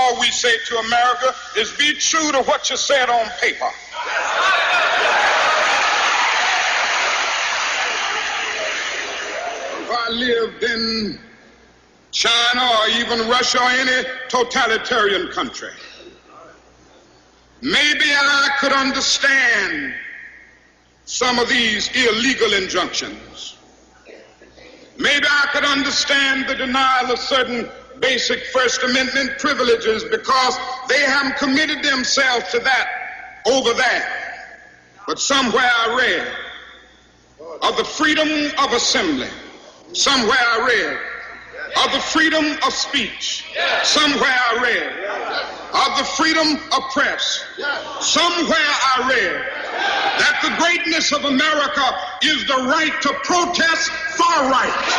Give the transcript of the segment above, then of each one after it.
all we say to America is be true to what you said on paper. If I lived in China or even Russia or any totalitarian country, maybe I could understand some of these illegal injunctions. Maybe I could understand the denial of certain basic First Amendment privileges because they haven't committed themselves to that over there. But somewhere I read of the freedom of assembly. Somewhere I read of the freedom of speech. Somewhere I read of the freedom of press. Somewhere I read that the greatness of America is the right to protest far right.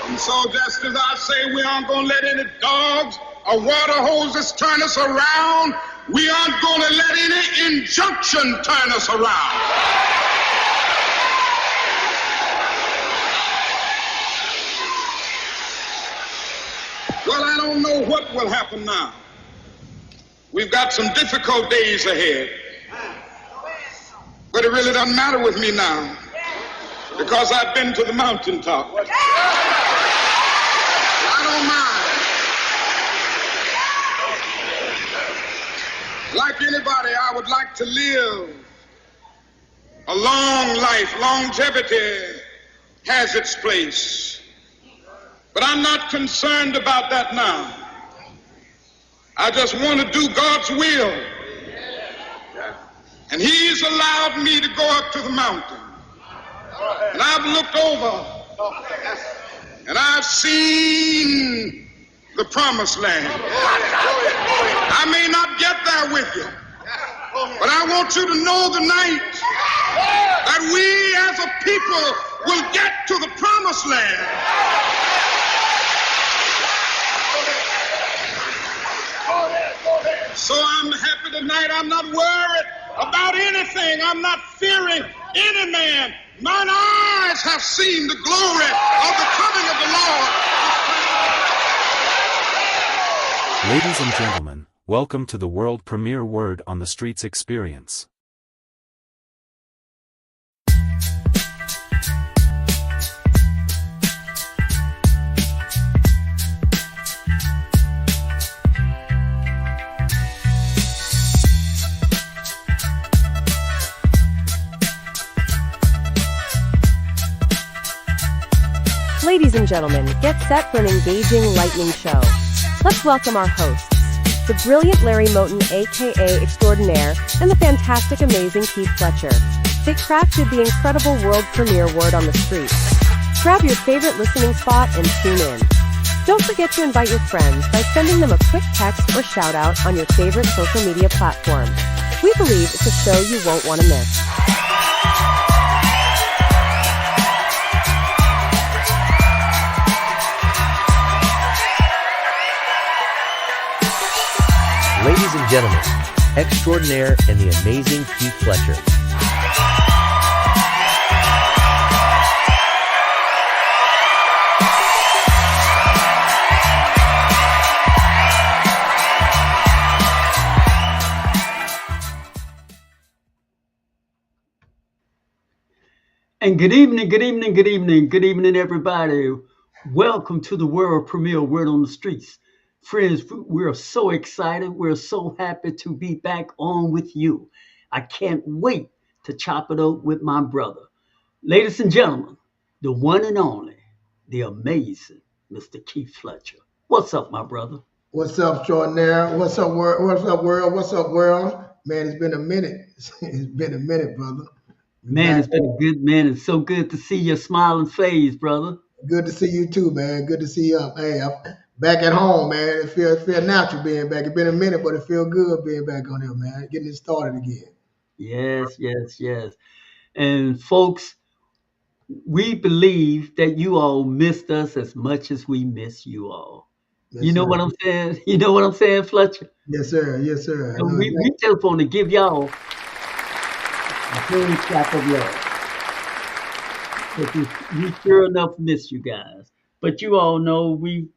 And so just as I say we aren't going to let any dogs or water hoses turn us around, we aren't going to let any injunction turn us around. Well, I don't know what will happen now. We've got some difficult days ahead. But it really doesn't matter with me now because I've been to the mountaintop. I don't mind. Like anybody, I would like to live a long life. Longevity has its place. But I'm not concerned about that now. I just want to do God's will. And He's allowed me to go up to the mountain. And I've looked over and I've seen the promised land. I may not get there with you, but I want you to know tonight that we as a people will get to the promised land. So I'm happy tonight. I'm not worried about anything. I'm not fearing any man. Mine eyes have seen the glory of the coming of the Lord. Ladies and gentlemen, welcome to the world premiere Word on the Streets experience. Ladies and gentlemen, get set for an engaging lightning show. Let's welcome our hosts, the brilliant Larry Moten, aka Extraordinaire, and the fantastic, amazing Keith Fletcher. They crafted the incredible world premiere Word on the Streets. Grab your favorite listening spot and tune in. Don't forget to invite your friends by sending them a quick text or shout out on your favorite social media platform. We believe it's a show you won't want to miss. Ladies and gentlemen, Extraordinaire and the amazing Keith Fletcher. And good evening, good evening, good evening, good evening, everybody. Welcome to the world premiere Word on the Streets. Friends, we're so excited. We're so happy to be back on with you. I can't wait to chop it up with my brother. Ladies and gentlemen, the one and only, the amazing Mr. Keith Fletcher. What's up, my brother? What's up, Extraordinaire? What's up, world? What's up, world? What's up, world? Man, it's been a minute. It's been a minute, brother. Man, it's been a good minute. It's so good to see your smiling face, brother. Good to see you too, man. Good to see you up. Hey, I'm back at home, man. It feels natural being back. It's been a minute, but it feels good being back on here, man. Getting it started again. Yes. And folks, we believe that you all missed us as much as we miss you all. Yes, You know sir. what I'm saying? You know what I'm saying, Fletcher? Yes, sir. Yes, sir. I So know we exactly. just want to give y'all a big clap of love. But we sure enough miss you guys. But you all know we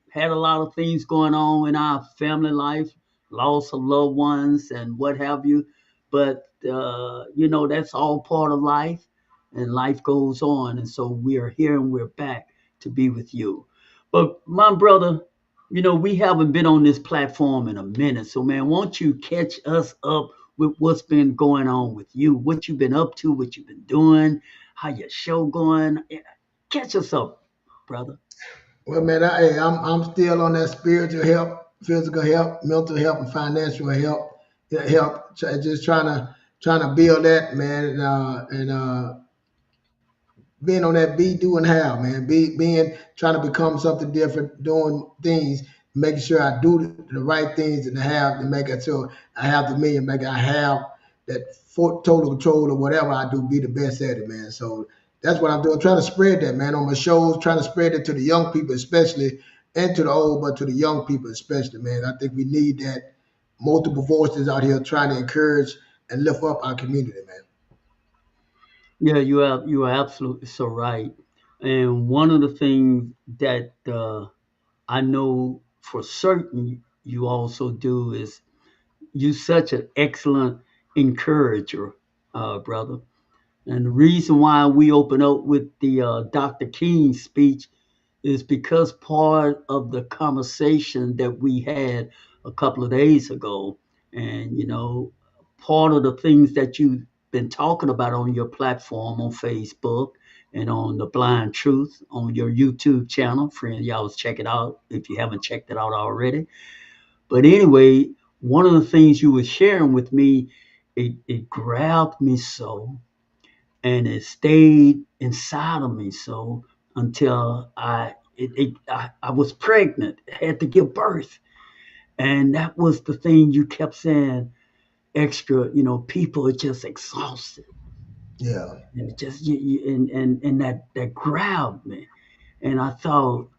had a lot of things going on in our family life, loss of loved ones and what have you. But that's all part of life, and life goes on. And so we are here and we're back to be with you. But my brother, we haven't been on this platform in a minute. So man, won't you catch us up with what's been going on with you, what you've been up to, what you've been doing, how your show going? Yeah, catch us up, brother. Well, man, I'm still on that spiritual help, physical help, mental help, and financial help. Just trying to build that, man, and being on that be, do, and have, man. Being trying to become something different, doing things, making sure I do the right things and have to make it so I have the million, make it, I have that total control of whatever I do, be the best at it, man. So that's what I'm doing, trying to spread that, man, on my shows, trying to spread it to the young people, especially, and to the old, but to the young people especially, man. I think we need that multiple voices out here trying to encourage and lift up our community, man. Yeah, you are absolutely so right. And one of the things that I know for certain you also do is you such an excellent encourager, brother. And the reason why we open up with the Dr. King speech is because part of the conversation that we had a couple of days ago, and part of the things that you've been talking about on your platform on Facebook and on the Blind Truth on your YouTube channel, friend, y'all check it out if you haven't checked it out already. But anyway, one of the things you were sharing with me, it grabbed me so, and it stayed inside of me so until I was pregnant, had to give birth, and that was the thing you kept saying. Extra, people are just exhausted, Yeah. and it just and that grabbed me, and I thought,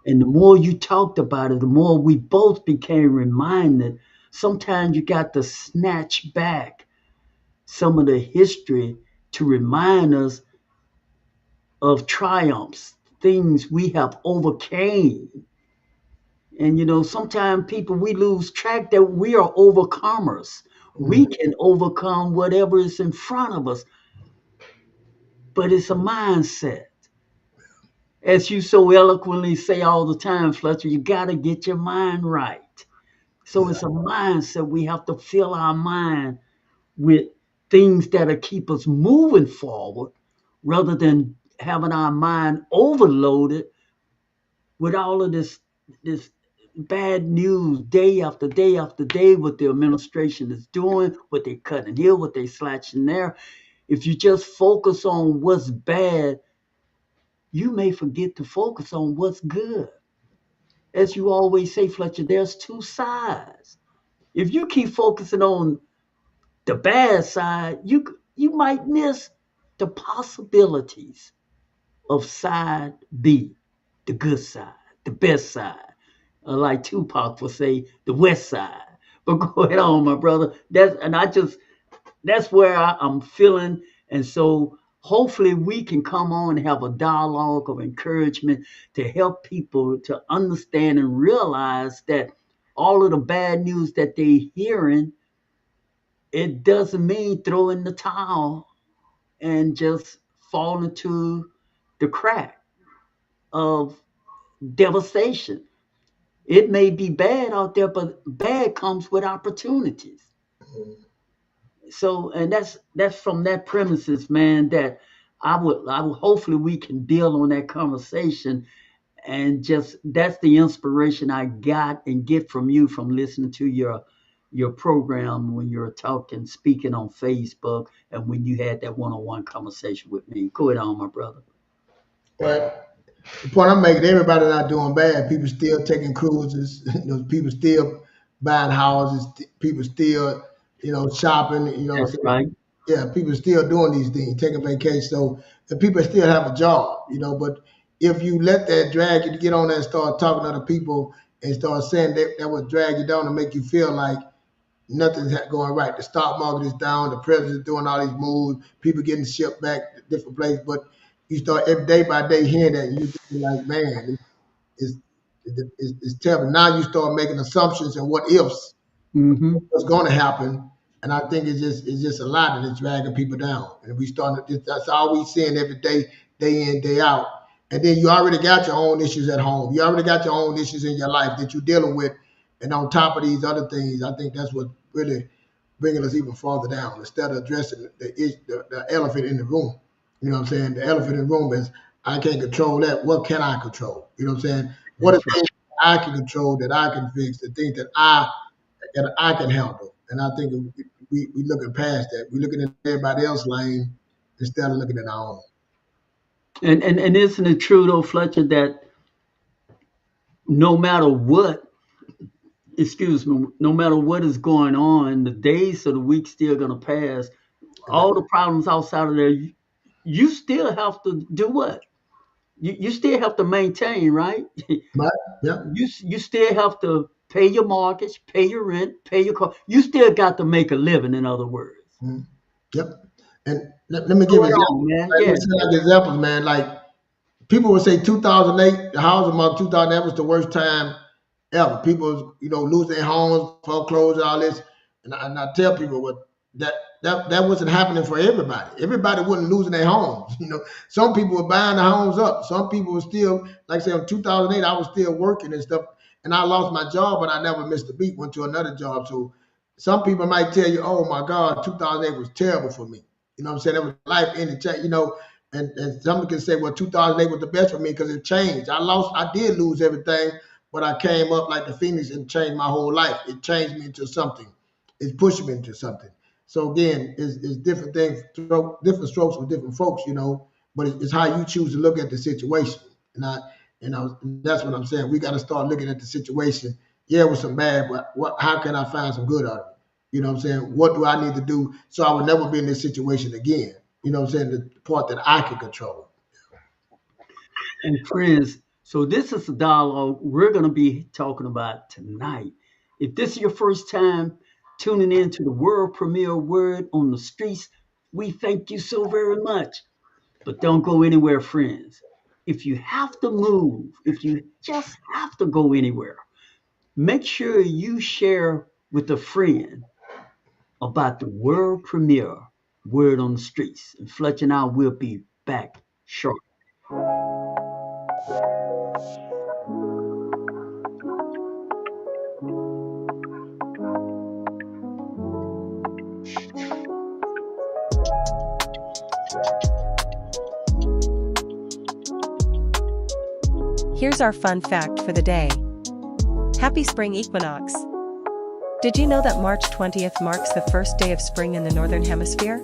and the more you talked about it, the more we both became reminded. Sometimes you got to snatch back some of the history to remind us of triumphs, things we have overcame. And sometimes people we lose track that we are overcomers. We Mhm. can overcome whatever is in front of us, but it's a mindset. As you so eloquently say all the time, Fletcher, you got to get your mind right. So Yeah. it's a mindset. We have to fill our mind with things that'll keep us moving forward rather than having our mind overloaded with all of this bad news day after day after day, what the administration is doing, what they cutting here, what they slashing there. If you just focus on what's bad, you may forget to focus on what's good. As you always say, Fletcher, there's two sides. If you keep focusing on the bad side, you might miss the possibilities of side B, the good side, the best side. Like Tupac would say, the west side. But go ahead on, my brother. That's where I'm feeling. And so hopefully we can come on and have a dialogue of encouragement to help people to understand and realize that all of the bad news that they're hearing, it doesn't mean throw in the towel and just fall into the crack of devastation. It may be bad out there, but bad comes with opportunities. So, and that's from that premises, man. That I would hopefully we can build on that conversation, and just that's the inspiration I got and get from you from listening to your program when you're talking, speaking on Facebook, and when you had that one-on-one conversation with me. Go ahead on, my brother. But the point I'm making, everybody not doing bad. People still taking cruises. People still buying houses. People still, shopping. That's right. Yeah, people still doing these things, taking vacation. So the people still have a job. But if you let that drag you to get on there and start talking to other people and start saying that would drag you down and make you feel like nothing's going right. The stock market is down. The president's doing all these moves. People getting shipped back to different places. But you start every day by day hearing that, and you just be like, man, it's, it's terrible. Now you start making assumptions and what ifs, Mm-hmm. what's going to happen. And I think it's just a lot that is dragging people down. And we start that's all we seeing every day, day in, day out. And then you already got your own issues at home. You already got your own issues in your life that you're dealing with. And on top of these other things, I think that's what really bringing us even farther down. Instead of addressing the elephant in the room. You know what I'm saying? The elephant in the room is, I can't control that. What can I control? You know what I'm saying? What are things I can control, that I can fix, the things that I can handle? And I think we looking past that. We're looking at everybody else's lane instead of looking at our own. And isn't it true though, Fletcher, that no matter what, no matter what is going on, the days of the week still gonna pass. All the problems outside of there, you still have to do what? You still have to maintain, right? Right? Yeah. You still have to pay your mortgage, pay your rent, pay your car. You still got to make a living, in other words. Mm-hmm. Yep. And let me give you examples. Man. Like, examples, man. Like people would say 2008, the housing market, 2008 was the worst time ever. People, losing their homes, foreclosure, all this. And I tell people that wasn't happening for everybody. Everybody wasn't losing their homes. Some people were buying the homes up. Some people were still, like I said, in 2008, I was still working and stuff. And I lost my job, but I never missed a beat, went to another job. So some people might tell you, oh my God, 2008 was terrible for me. You know what I'm saying? It was life ending, and some can say, well, 2008 was the best for me because it changed. I did lose everything, but I came up like the phoenix and changed my whole life. It changed me into something. It pushed me into something. So again, it's different things, different strokes for different folks, but it's how you choose to look at the situation. And that's what I'm saying. We got to start looking at the situation. Yeah, it was some bad, but how can I find some good out of it? You know what I'm saying? What do I need to do so I would never be in this situation again? You know what I'm saying? The part that I can control. And friends, so this is the dialogue we're going to be talking about tonight. If this is your first time tuning in to the world premiere Word on the Streets, we thank you so very much. But don't go anywhere, friends. If you have to move, if you just have to go anywhere, make sure you share with a friend about the world premiere Word on the Streets. And Fletcher and I will be back shortly. Here's our fun fact for the day. Happy spring equinox. Did you know that March 20th marks the first day of spring in the Northern Hemisphere?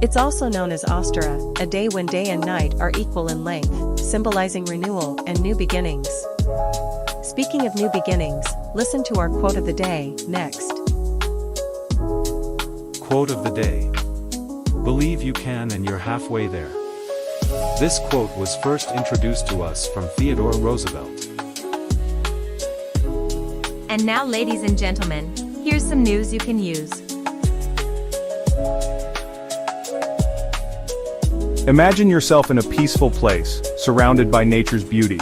It's also known as Ostara, a day when day and night are equal in length, symbolizing renewal and new beginnings. Speaking of new beginnings, listen to our quote of the day next. Quote of the day. Believe you can and you're halfway there. This quote was first introduced to us from Theodore Roosevelt. And now, ladies and gentlemen, here's some news you can use. Imagine yourself in a peaceful place, surrounded by nature's beauty.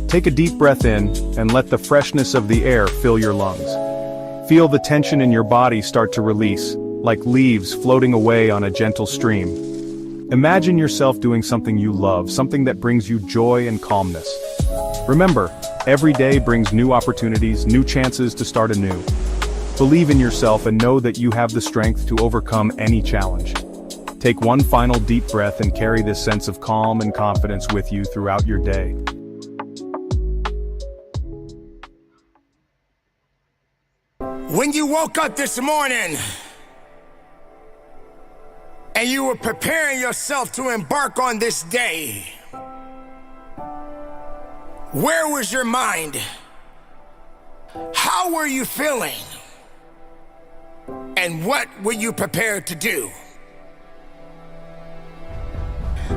Take a deep breath in, and let the freshness of the air fill your lungs. Feel the tension in your body start to release, like leaves floating away on a gentle stream. Imagine yourself doing something you love, something that brings you joy and calmness. Remember, every day brings new opportunities, new chances to start anew. Believe in yourself and know that you have the strength to overcome any challenge. Take one final deep breath and carry this sense of calm and confidence with you throughout your day. When you woke up this morning and you were preparing yourself to embark on this day, where was your mind? How were you feeling? And what were you prepared to do?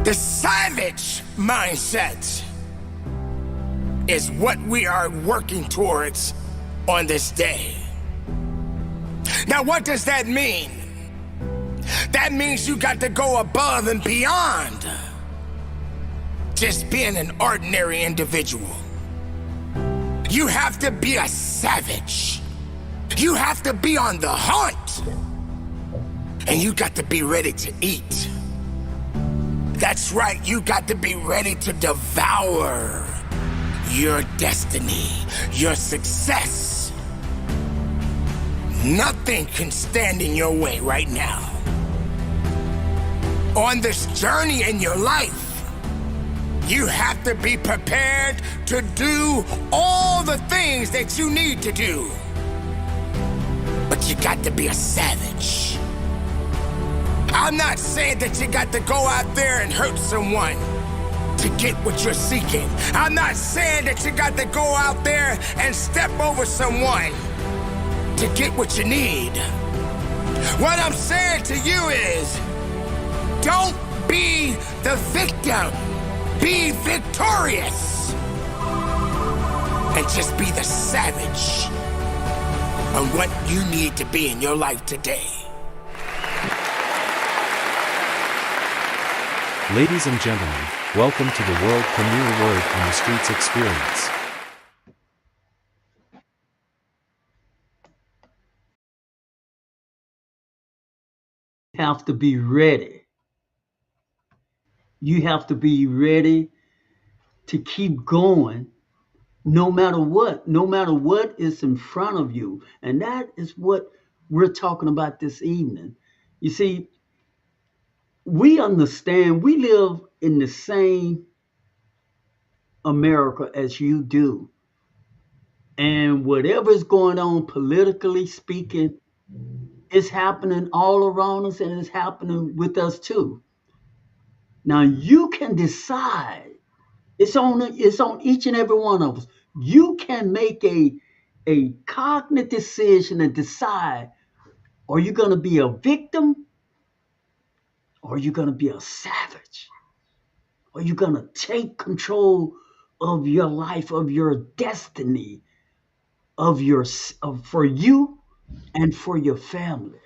The savage mindset is what we are working towards on this day. Now, what does that mean? That means you got to go above and beyond just being an ordinary individual. You have to be a savage. You have to be on the hunt. And you got to be ready to eat. That's right, you got to be ready to devour your destiny, your success. Nothing can stand in your way right now. On this journey in your life, you have to be prepared to do all the things that you need to do. But you got to be a savage. I'm not saying that you got to go out there and hurt someone to get what you're seeking. I'm not saying that you got to go out there and step over someone to get what you need. What I'm saying to you is, don't be the victim. Be victorious. And just be the savage on what you need to be in your life today. Ladies and gentlemen, welcome to the world premiere Word on the Streets experience. You have to be ready. You have to be ready to keep going no matter what is in front of you. And that is what we're talking about this evening. You see, we understand we live in the same America as you do. And whatever is going on politically speaking, it's happening all around us and it's happening with us too. Now you can decide. It's on each and every one of us. You can make a cognitive decision and decide, are you going to be a victim or are you going to be a savage? Are you going to take control of your life, of your destiny, for you and for your family?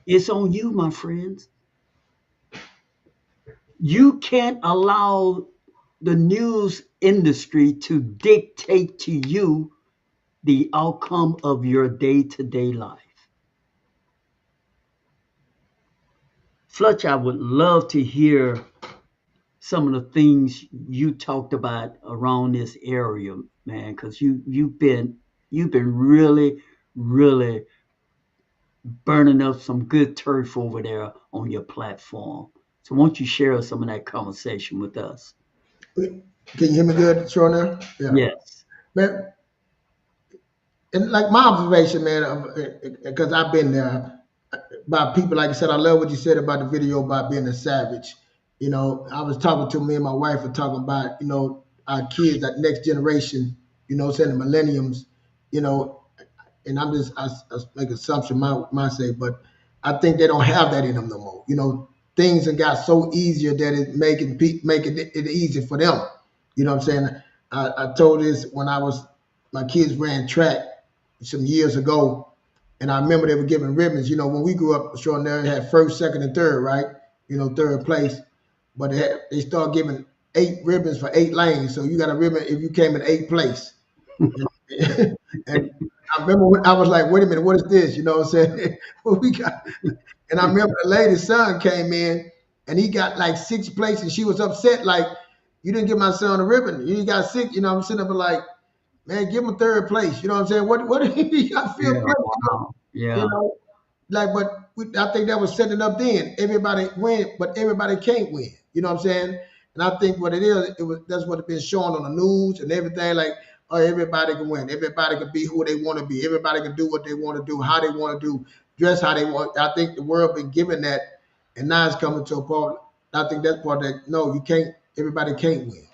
It's on you, my friends. You can't allow the news industry to dictate to you the outcome of your day-to-day life. Fletch, I would love to hear some of the things you talked about around this area, man, because you've been really, really burning up some good turf over there on your platform. So won't you share some of that conversation with us? Can you hear me good, Sean? Now? Yeah. Yes. Man, and like my observation, man, because I've been there, about people, like I said, I love what you said about the video about being a savage. You know, I was talking to me and my wife were talking about, you know, our kids, that next generation, you know, saying the millenniums, you know, and I make assumption, my say, but I think they don't have that in them no more. You know, things have got so easier that it making it easy for them. You know what I'm saying? I told this when my kids ran track some years ago, and I remember they were giving ribbons. You know, when we grew up, Sean, they had first, second, and third, right? You know, third place. But they started giving 8 ribbons for 8 lanes. So you got a ribbon if you came in 8th place. And I remember when I was like, wait a minute, what is this? You know what I'm saying? What we got? And I remember the lady's son came in and he got like 6th place and she was upset, like, you didn't give my son a ribbon. You got 6, you know, I'm sitting up like, man, give him 3rd place. You know what I'm saying? What you got 5th place? Wow. Yeah. You know, like, but I think that was setting up then. Everybody win, but everybody can't win. You know what I'm saying? And I think what it is, that's what it's been shown on the news and everything. Like, oh, everybody can win. Everybody can be who they want to be. Everybody can do what they want to do, how they want to do, dress how they want. I think the world been given that, and now it's coming to a point. I think that's part that, no, you can't. Everybody can't win.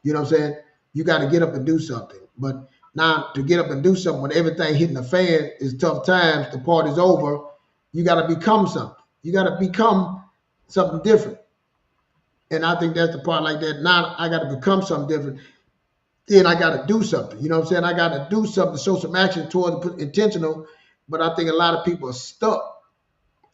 You know what I'm saying? You got to get up and do something. But now to get up and do something when everything hitting the fan is tough times, the party's over, you got to become something. You got to become something different. And I think that's the part like that. Now I got to become something different. Then I got to do something. You know what I'm saying? I got to do something, show some action towards intentional. But I think a lot of people are stuck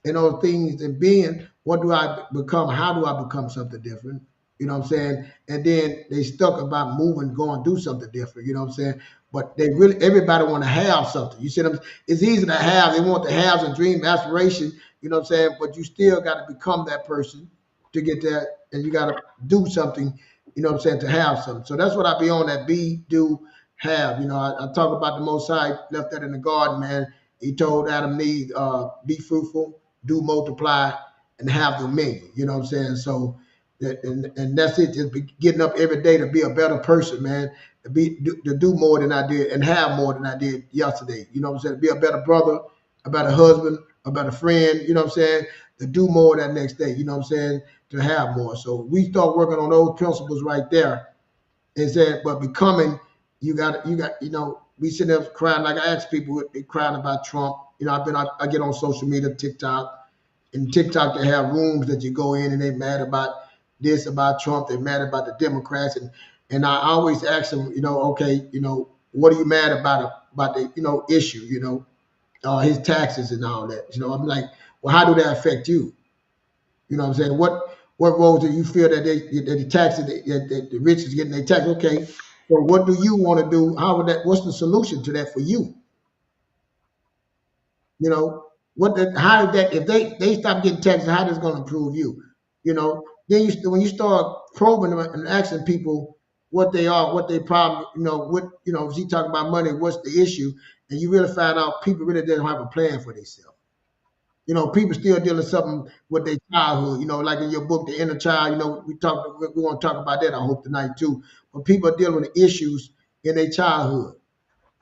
in those things and being, what do I become? How do I become something different? You know what I'm saying? And then they stuck about moving, going do something different. You know what I'm saying? But they really, everybody want to have something. You see them? It's easy to have. They want to have a dream, aspiration. You know what I'm saying? But you still got to become that person to get that, and you got to do something. You know what I'm saying? To have something. So that's what I be on, that be, do, have. You know, I talk about the Most High left that in the garden, man. He told Adam and Eve, be fruitful, do multiply, and have dominion. You know what I'm saying? So and that's it. Just be getting up every day to be a better person, man. To do more than I did and have more than I did yesterday. You know what I'm saying? Be a better brother, a better husband, a better friend. You know what I'm saying? To do more that next day. You know what I'm saying? To have more. So we start working on those principles right there. And said, but becoming, we sitting there crying, like I ask people, they crying about Trump. You know, I get on social media, TikTok. In TikTok, they have rooms that you go in and they mad about this, about Trump. They're mad about the Democrats. And I always ask them, okay, what are you mad about the, issue, his taxes and all that. I'm like, well, how do that affect you? You know what I'm saying? What roles do you feel that the taxes, that the rich is getting their tax? Okay, so what do you want to do? What's the solution to that for you? You know, how did that, if they stop getting taxes, how that's going to improve you? Then when you start probing them and asking people what they are, what their problem, if you talk about money, what's the issue, and you really find out people really don't have a plan for themselves. People still dealing with something with their childhood. Like in your book, The Inner Child. We want to talk about that. I hope tonight too. But people are dealing with issues in their childhood.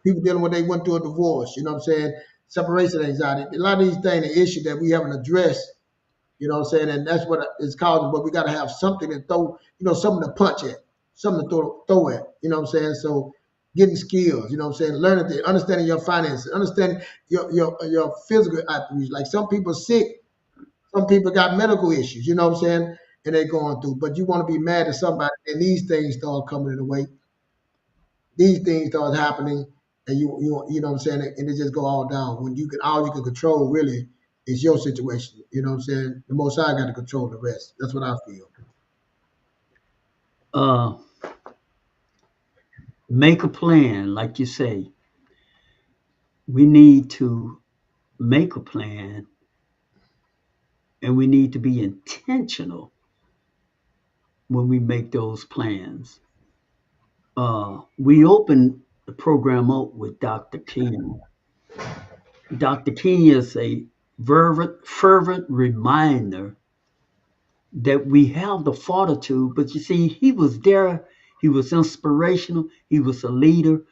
People dealing with they went through a divorce. You know what I'm saying? Separation anxiety. A lot of these things, the issue that we haven't addressed. You know what I'm saying? And that's what it's causing. But we got to have something to throw. Something to punch at, something to throw at. You know what I'm saying? So getting skills. You know what I'm saying? Learning things, understanding your finances, understanding your physical attributes. Like some people sick. Some people got medical issues, you know what I'm saying? And they're going through. But you want to be mad at somebody, and these things start coming in the way. These things start happening, and you know what I'm saying? And it just go all down. When all you can control really is your situation. You know what I'm saying? The Most High got to control the rest. That's what I feel. Make a plan, like you say. We need to make a plan, and we need to be intentional when we make those plans. We opened the program up with Dr. King. Dr. King is a fervent reminder that we have the fortitude, but you see, he was there, he was inspirational, he was a leader,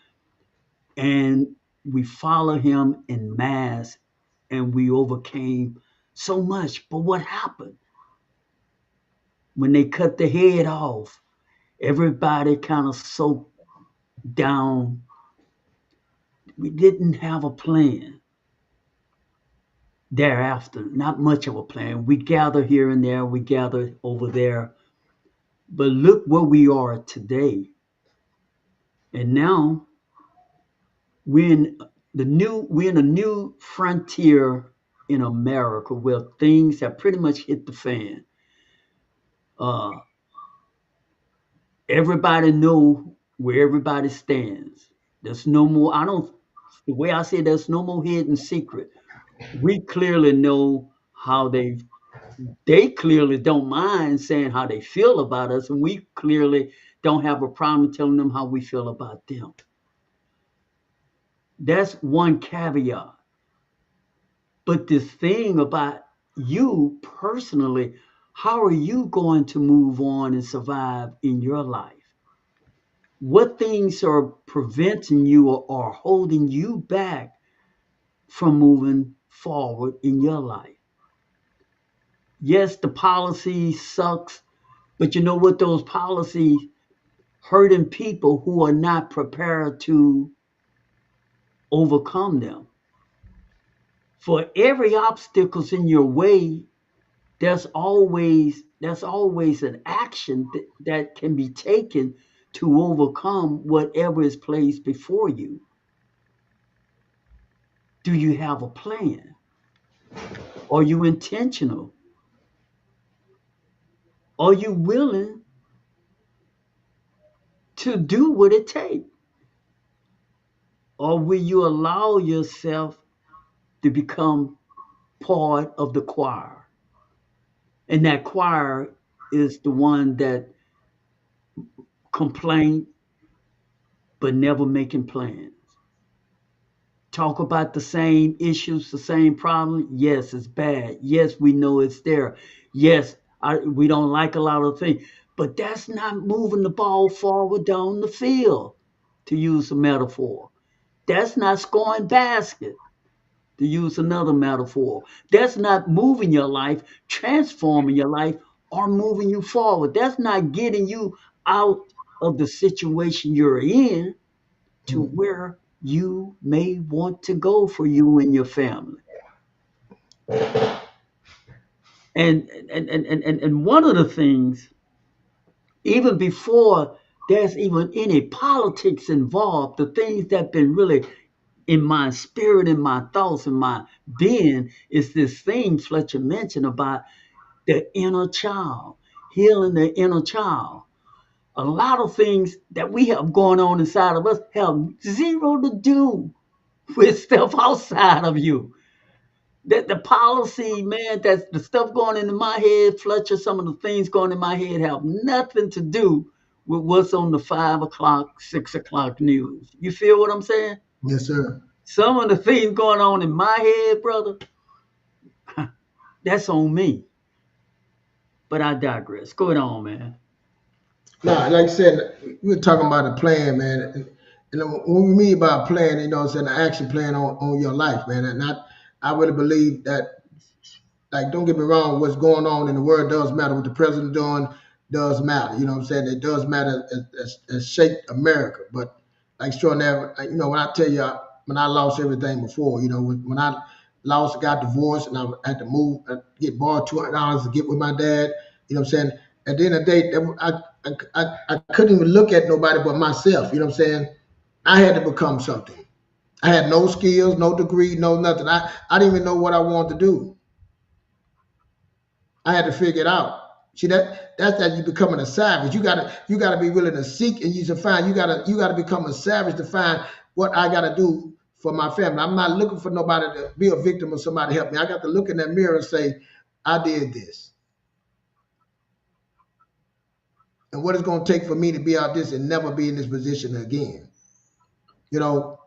and we follow him in mass, and we overcame so much. But what happened? When they cut the head off, everybody kind of soaked down. We didn't have a plan thereafter, not much of a plan. We gather here and there, we gather over there. But look where we are today. And now we're in a new frontier in America where things have pretty much hit the fan. Everybody know where everybody stands. There's no more, the way I say it, there's no more hidden secret. We clearly know how they clearly don't mind saying how they feel about us, and we clearly don't have a problem telling them how we feel about them. That's one caveat. But this thing about you personally, how are you going to move on and survive in your life? What things are preventing you or holding you back from moving forward in your life? Yes, the policy sucks, but you know what? Those policies hurting people who are not prepared to overcome them. For every obstacles in your way, there's always an action that can be taken to overcome whatever is placed before you. Do you have a plan? Are you intentional? Are you willing to do what it takes? Or will you allow yourself to become part of the choir? And that choir is the one that complain but never making plans. Talk about the same issues, the same problem. Yes, it's bad. Yes, we know it's there. Yes, we don't like a lot of things. But that's not moving the ball forward down the field, to use a metaphor. That's not scoring basket, to use another metaphor. That's not moving your life, transforming your life, or moving you forward. That's not getting you out of the situation you're in to where you may want to go for you and your family. And one of the things, even before there's even any politics involved, the things that been really in my spirit, in my thoughts, in my being, is this thing Fletcher mentioned about the inner child, healing the inner child. A lot of things that we have going on inside of us have zero to do with stuff outside of you. That the policy, man, that's the stuff going into my head, Fletcher, some of the things going in my head have nothing to do with what's on the 5 o'clock, 6 o'clock news. You feel what I'm saying? Yes, sir. Some of the things going on in my head, brother, that's on me. But I digress. Go on, man. Nah, like I said, we were talking about a plan, man. And what we mean by a plan, you know, it's an action plan on your life, man. And I really believe that, like, don't get me wrong, what's going on in the world does matter. What the president doing does matter. You know what I'm saying? It does matter as shaped America. But like extraordinary, you know, when I tell you, when I lost everything before, you know, when I got divorced and I had to move, get borrowed $200 to get with my dad, you know what I'm saying? At the end of the day, I couldn't even look at nobody but myself. You know what I'm saying? I had to become something. I had no skills, no degree, no nothing. I didn't even know what I wanted to do. I had to figure it out. See, that's that you becoming a savage. You gotta be willing to seek and you to find. You gotta become a savage to find what I gotta do for my family. I'm not looking for nobody to be a victim of somebody help me. I got to look in that mirror and say, I did this. And what it's gonna take for me to be out this and never be in this position again. You know,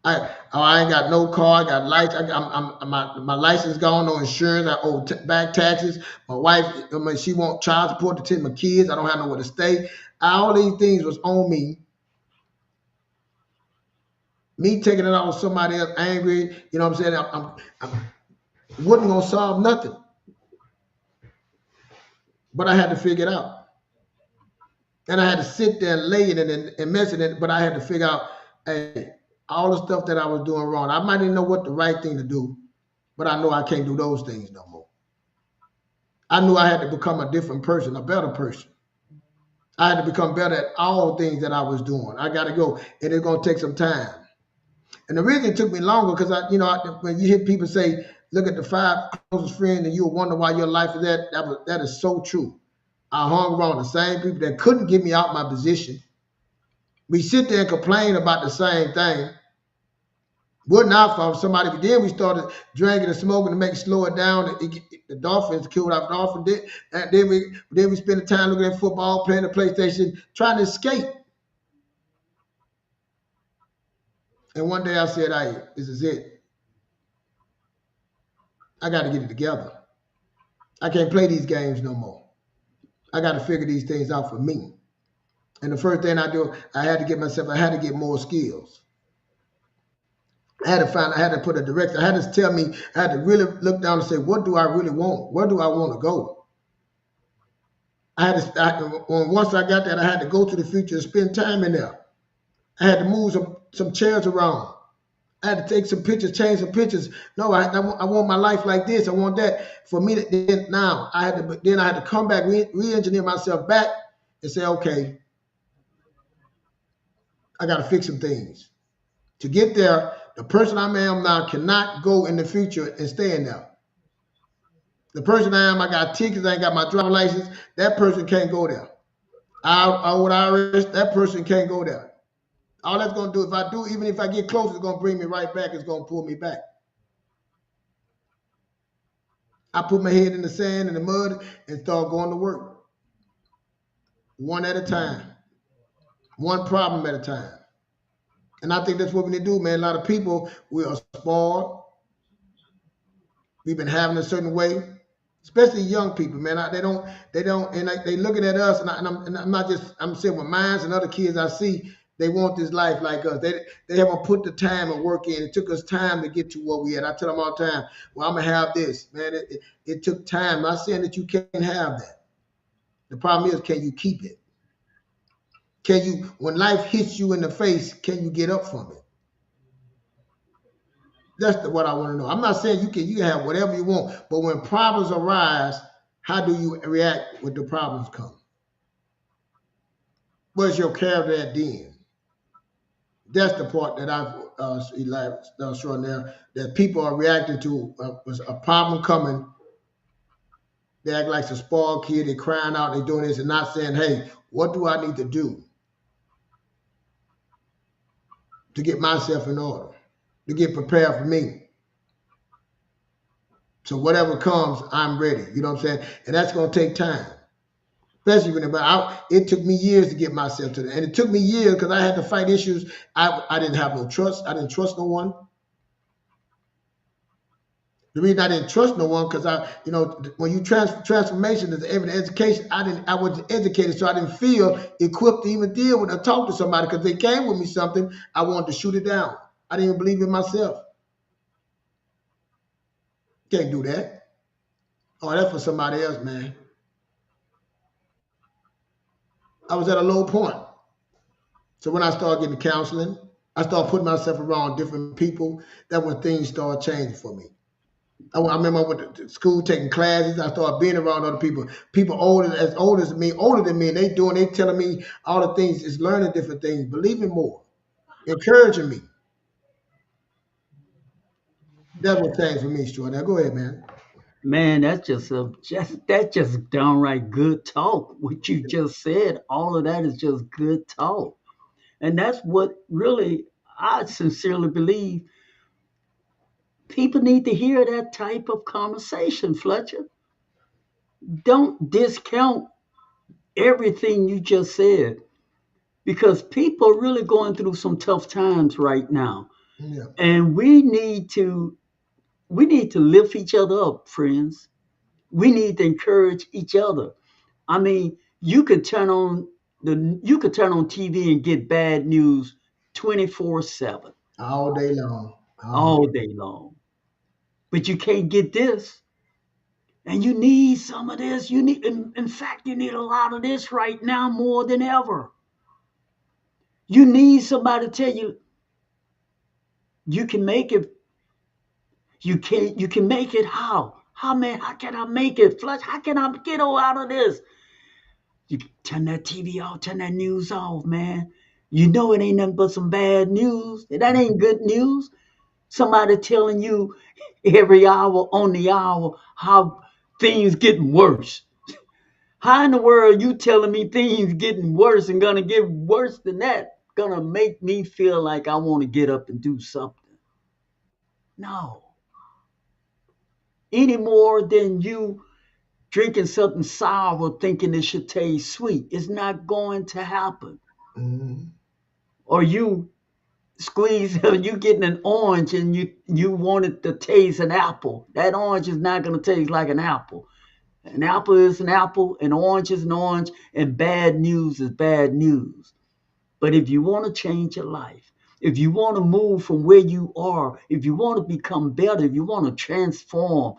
I ain't got no car. I got lights. My license gone, no insurance. I owe back taxes. My wife, I mean, she want child support to tend my kids. I don't have nowhere to stay. All these things was on me. Me taking it out on somebody else, angry. You know what I'm saying? I wasn't gonna solve nothing. But I had to figure it out. And I had to sit there and lay it and mess it in. But I had to figure out, hey, all the stuff that I was doing wrong. I might didn't know what the right thing to do, but I know I can't do those things no more. I knew I had to become a different person, a better person. I had to become better at all things that I was doing. I got to go, and it's going to take some time. And the reason it took me longer, because when you hear people say, look at the 5 closest friends, and you'll wonder why your life is that is so true. I hung around the same people that couldn't get me out my position. We sit there and complain about the same thing. Wasn't our fault. Somebody, then we started drinking and smoking to make it slow it down. The Dolphins killed our Dolphins. Then we spent the time looking at football, playing the PlayStation, trying to escape. And one day I said, hey, this is it. I got to get it together. I can't play these games no more. I got to figure these things out for me. And the first thing I do, I had to get more skills. I had to put a direction. I had to really look down and say, what do I really want? Where do I want to go? Once I got that, I had to go to the future and spend time in there. I had to move some chairs around. I had to take some pictures, change some pictures. No, I want my life like this. I want that. For me, I had to come back, re-engineer myself back and say, okay, I got to fix some things. To get there, the person I am now cannot go in the future and stay in there. The person I am, I got tickets, I ain't got my driver's license. That person can't go there. With IRS, that person can't go there. All that's gonna do, if I do, even if I get close, it's gonna bring me right back. It's gonna pull me back. I put my head in the sand and the mud and start going to work, one at a time, one problem at a time. And I think that's what we need to do, man. A lot of people, we are spoiled. We've been having a certain way, especially young people, man. They don't, and they looking at us, and I'm not just, I'm saying with mines and other kids I see, they want this life like us. They haven't put the time and work in. It took us time to get to where we at. I tell them all the time, well, I'm gonna have this, man. It took time. I'm not saying that you can't have that. The problem is, can you keep it? Can you, when life hits you in the face, can you get up from it? That's what I want to know. I'm not saying you can have whatever you want, but when problems arise, how do you react when the problems come? Where's your character at then? That's the part that I've shown there, that people are reacting to a problem coming. They act like a spoiled kid. They're crying out. They're doing this and not saying, hey, what do I need to do to get myself in order, to get prepared for me? So whatever comes, I'm ready. You know what I'm saying? And that's going to take time. Especially when it took me years to get myself to that. And it took me years because I had to fight issues. I didn't have no trust. I didn't trust no one. The reason I didn't trust no one, because when you transformation is every education, I wasn't educated, so I didn't feel equipped to even deal with or talk to somebody, because they came with me something, I wanted to shoot it down. I didn't even believe in myself. Can't do that. Oh, that's for somebody else, man. I was at a low point. So when I started getting counseling, I started putting myself around different people. That's when things started changing for me. I remember I went to school taking classes. I started being around other people older than me, and they telling me all the things, just learning different things, believing more, encouraging me. That was things for me, Stuart. Now go ahead, man. Man, that's just downright good talk. What you just said, all of that is just good talk. And that's what really I sincerely believe people need to hear, that type of conversation, Fletcher. Don't discount everything you just said, because people are really going through some tough times right now. Yeah. And we need to lift each other up, friends. We need to encourage each other. I mean, you could turn on TV and get bad news 24/7, All day long. all day long. But you can't get this. And you need some of this. In fact, you need a lot of this right now more than ever. You need somebody to tell you you can make it. You can make it. How? How can I make it? Flush, how can I get out of this? You turn that TV off, turn that news off, man. You know it ain't nothing but some bad news. That ain't good news. Somebody telling you every hour on the hour how things getting worse. How in the world you telling me things getting worse and gonna get worse than that? Gonna make me feel like I want to get up and do something. No. Any more than you drinking something sour thinking it should taste sweet. It's not going to happen. Mm-hmm. Or you you getting an orange and you want it to taste an apple. That orange is not going to taste like an apple. An apple is an apple, an orange is an orange, and bad news is bad news. But if you want to change your life, if you want to move from where you are, if you want to become better, if you want to transform,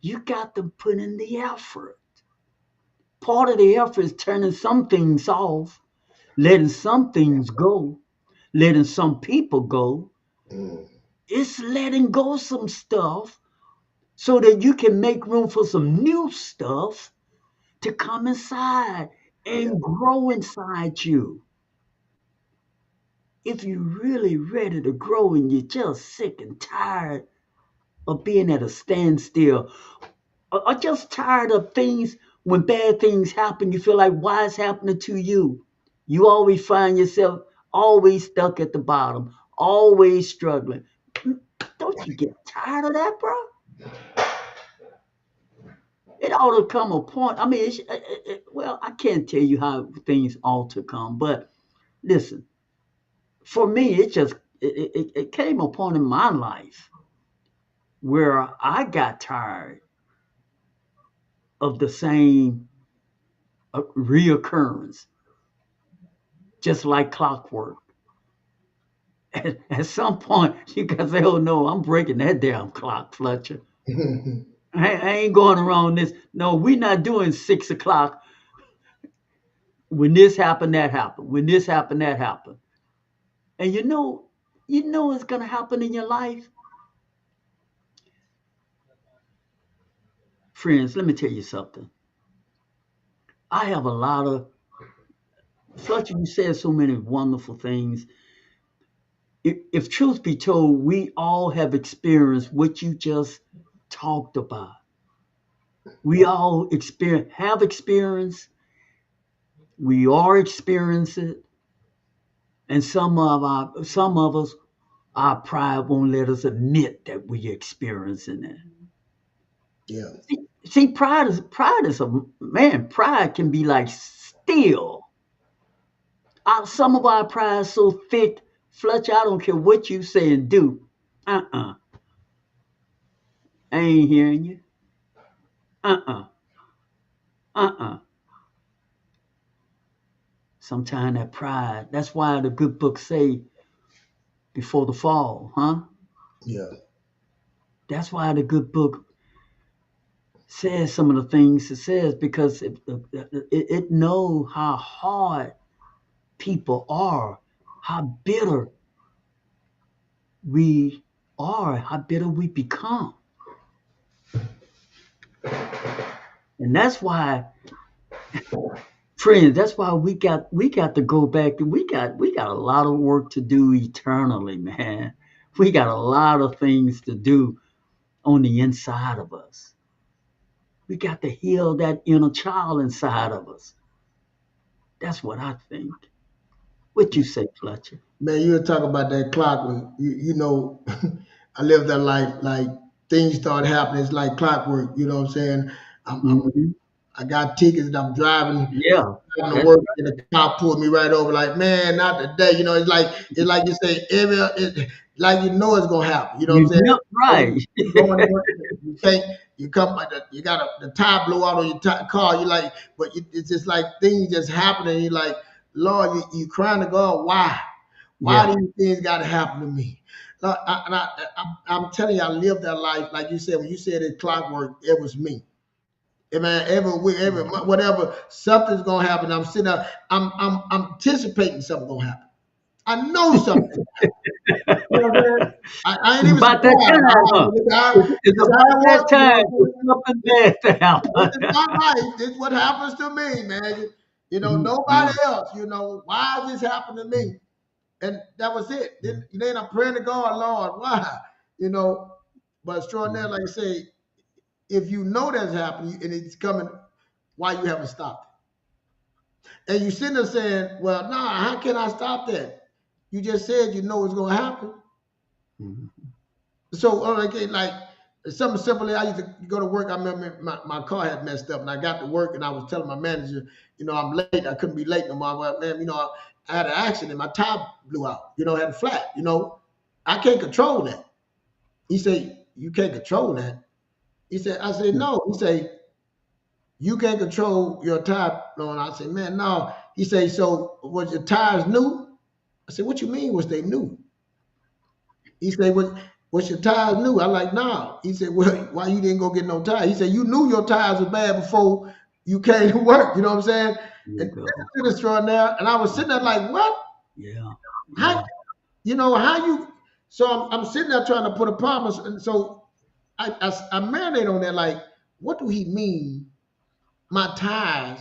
you got to put in the effort. Part of the effort is turning some things off, letting some things go, letting some people go. It's letting go some stuff so that you can make room for some new stuff to come inside and grow inside you. If you're really ready to grow and you're just sick and tired of being at a standstill, or just tired of things when bad things happen, you feel like, why is happening to you? You always find yourself always stuck at the bottom, always struggling. Don't you get tired of that, bro? It ought to come a point. I mean, well, I can't tell you how things ought to come, but listen, for me, it came a point in my life where I got tired of the same reoccurrence, just like clockwork. At some point, you guys say, "Oh no, I'm breaking that damn clock, Fletcher. I ain't going around this. No, we're not doing 6 o'clock. When this happened, that happened. When this happened, that happened." And you know it's gonna happen in your life. Friends, let me tell you something. I have a lot of Fletcher, you said so many wonderful things. If truth be told, we all have experienced what you just talked about. We all have experienced. We are experiencing it, and some of us, our pride won't let us admit that we're experiencing it. Yeah. See, pride is a man. Pride can be like steel. Some of our pride is so thick, Fletcher. I don't care what you say and do. I ain't hearing you. Sometimes that pride. That's why the good book say, before the fall, huh? Yeah. That's why the good book says some of the things it says, because it knows how hard people are, how bitter we are, how bitter we become. And that's why, friends, that's why we got to go back, and we got a lot of work to do eternally, man. We got a lot of things to do on the inside of us. We got to heal that inner child inside of us. That's what I think. What you say, Fletcher? Man, you were talking about that clockwork. You know, I lived that life like things start happening. It's like clockwork. You know what I'm saying? Mhm. I got tickets and I'm driving Yeah, to work, and the cop pulled me right over. Like, man, not today. You know, it's like you say like you know it's gonna happen. You know what I'm you saying? know, right. You going to work, you can't. You come, you got the tire blow out on your car. You like, but it's just like things just happening. You like, Lord, you crying to God, why? Why Yeah. these things got to happen to me? I'm telling you, I lived that life like you said. When you said it clockwork, it was me. Man, every week, every month, whatever, something's gonna happen. I'm sitting there, I'm anticipating something gonna happen. I know something. You know what I'm saying? I ain't It's even about that surprised. time, huh? It's It's how about it that works. You know time what for I'm saying? something bad to This is happen. my life. This is what happens to me, man. You know, nobody Mhm. else. You know, why is this happening to me? And that was it. Then I'm praying to God, Lord, why? You know, but extraordinary, like I say, if you know that's happening and it's coming, why you haven't stopped it? And you sitting there saying, well, nah, how can I stop that? You just said you know it's gonna happen. Mhm. So like something simple. I used to go to work. I remember my car had messed up, and I got to work, and I was telling my manager, you know, I'm late. I couldn't be late no more. Well, man, you know, I had an accident. My tire blew out. You know, had a flat. You know, I can't control that. He said, you can't control that. He said, I said, no. He said, you can't control your tire. No, and I said, man, no. He said, so was your tires new? I said, what you mean was they new? He said, was your tires new? I like, no. He said, well, why you didn't go get no tires? He said, you knew your tires were bad before you came to work. You know what I'm saying? There And you go. that's extraordinary. And I was sitting there like, what? Yeah. How, Yeah. you know, how you, so I'm sitting there trying to put a promise. And so I marinate on that, like, what do he mean, my tires?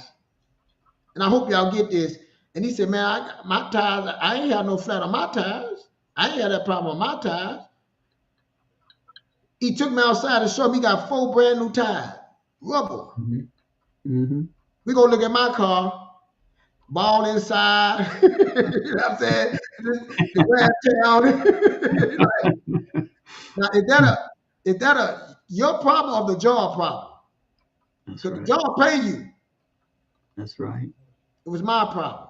And I hope y'all get this. And he said, man, my tires, I ain't had no flat on my tires. I ain't had that problem on my tires. He took me outside and showed me he got 4 brand new tires, rubber. Mhm. Mm-hmm. We go look at my car, ball inside. You know what I'm saying? The wear and tear on it. Now, is that a your problem or the job problem? That's Because the right. job pay you. That's right. It was my problem.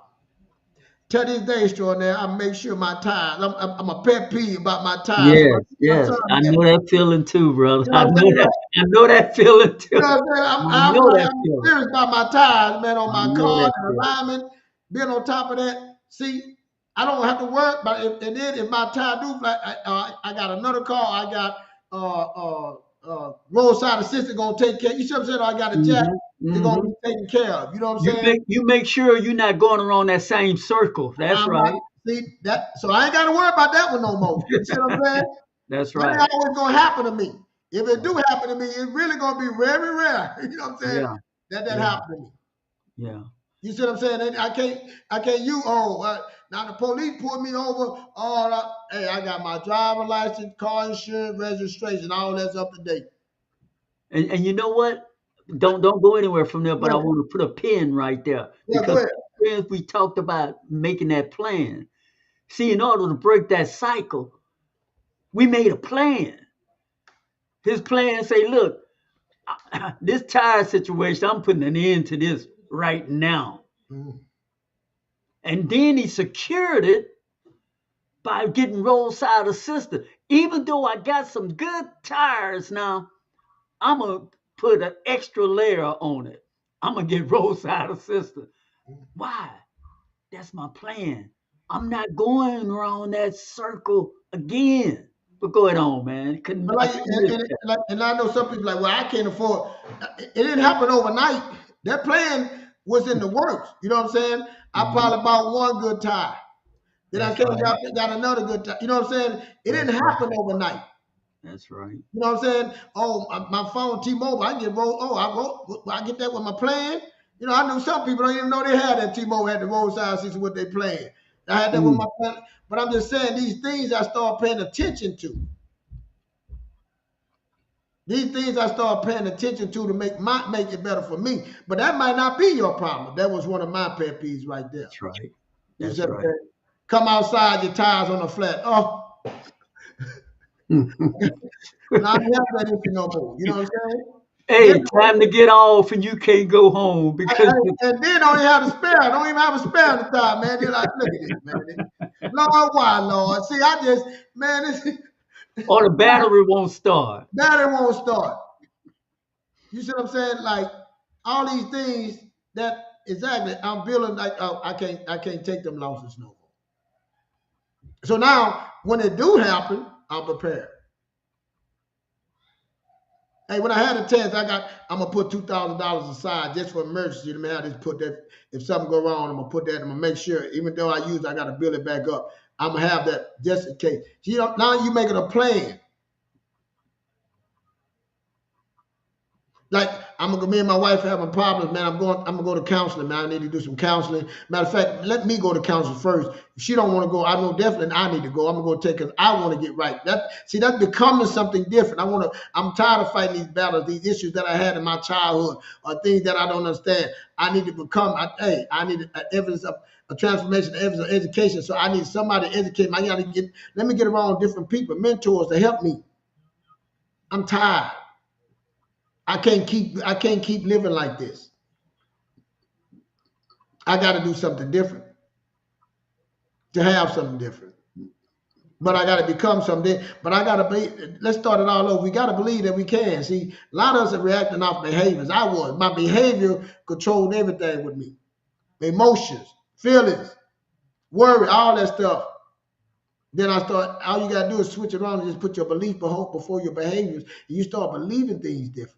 To this day, extraordinary, I make sure my tires. I'm a pet peeve about my tires. Yes, My yes. son, I man. know that feeling too, brother. You know I what I'm know saying? that. I know that feeling You too. know what I'm saying? I know that I'm feeling. serious about my tires, man, on I my know car that and feeling. alignment. Being on top of that, see, I don't have to worry. But and then if my tire do flat, I got another car. I got roadside assistant gonna take care. You see what I'm saying? Or I got a jack. Mm-hmm. It's gonna Mm-hmm. be taken care of. You know what I'm You saying? make sure you're not going around that same circle. That's I'm not right. see that. So I ain't got to worry about that one no more. You see what I'm saying? That's That right. ain't always gonna happen to me. If it do happen to me, it's really gonna be very rare. You know what I'm saying? Yeah. That Yeah. happened to me. Yeah. You see what I'm saying? And I can't. Now the police pulled me over. Hey, I got my driver license, car insurance, registration, all that's up to date. And you know what? Don't go anywhere from there. But I Yeah, want to put a pin right there yeah, go because ahead. friends, we talked about making that plan. See, in order to break that cycle, we made a plan. His plan say, look, this tire situation, I'm putting an end to this right now. Mhm. And then he secured it by getting roadside assistance. Even though I got some good tires now, I'm gonna put an extra layer on it. I'm gonna get roadside assistance. Why? That's my plan. I'm not going around that circle again. But go ahead on, man. But I like, couldn't miss that. and I know some people like, well, I can't afford. It didn't happen overnight. That plan was in the works. You know what I'm saying? I Mhm. probably bought one good tire. Then I That's came right. got another good tire. You know what I'm saying? It didn't That's right. happen overnight. That's right. You know what I'm saying? Oh, my phone, T-Mobile, I get roll. Oh, I get that with my plan. You know, I knew some people don't even know they had that T-Mobile had the roadside system with their plan. I had that with Mm. my plan. But I'm just saying these things I start paying attention to. These things I start paying attention to make it better for me. But that might not be your problem. That was one of my pet peeves right there. That's right. You That's said, right. okay, come outside, your tires on the flat. Oh, now I don't have that issue no more. You know what I'm saying? Then, Hey, time to get off and you can't go home because and then don't even have a spare. Don't even have a spare in the tire, man. They're like, look at this, man. Lord, why, Lord? See, I just, man, this or the battery won't start. battery won't start. You see what I'm saying? Like all these things that exactly I'm feeling like, oh, I can't take them losses no more. So now when it do happen, I'm prepared. Hey, when I had a test, I'm gonna put $2,000 aside just for emergency. Let me have this put that if something go wrong, I'm gonna put that, I'm gonna make sure, even though I gotta build it back up. I'm gonna have that just in case. You know, now you making a plan. Like me and my wife having problems, man. I'm gonna go to counseling, man. I need to do some counseling. Matter of fact, let me go to counseling first. If she don't want to go, I know definitely I need to go. I'm gonna go take because I want to get right. That's becoming something different. I'm tired of fighting these battles, these issues that I had in my childhood, or things that I don't understand. I need to become. I need evidence of a transformation, evidence of education. So I need somebody to educate me. Let me get around different people, mentors to help me. I'm tired. I can't keep living like this. I got to do something different to have something different. But I got to become something. But I got to be. Let's start it all over. We got to believe that we can. See, a lot of us are reacting off behaviors. I was. My behavior controlled everything with me. Emotions, feelings, worry, all that stuff. Then I start. All you got to do is switch it on and just put your belief before your behaviors. And you start believing things different.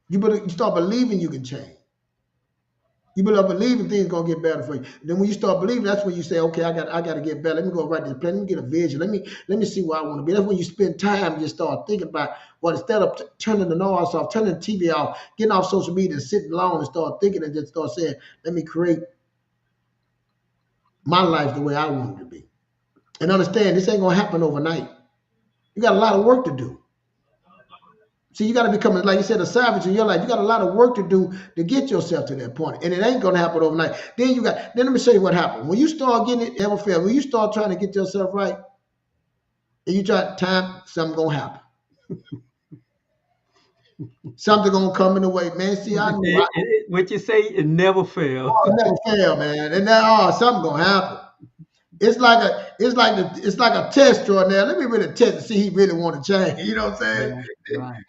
You start believing you can change. You better believe things gonna get better for you. And then when you start believing, that's when you say, okay, I got to get better. Let me go write this plan. Let me get a vision. Let me see where I want to be. That's when you spend time and just start thinking about well, instead of turning the noise off, turning the TV off, getting off social media and sitting alone and start thinking and just start saying, let me create my life the way I want it to be. And understand this ain't gonna happen overnight. You got a lot of work to do. See, you got to become, like you said, a savage in your life. You got a lot of work to do to get yourself to that point, and it ain't gonna happen overnight. Then let me show you what happened. When you start getting it, ever fail? When you start trying to get yourself right, and you try time, something gonna happen. Something gonna come in the way, man. See, What you say, it never fails. Oh, it never fail, man. And now, something gonna happen. It's like a test extraordinaire. Let me really test to see he really want to change. You know what I'm saying? Right.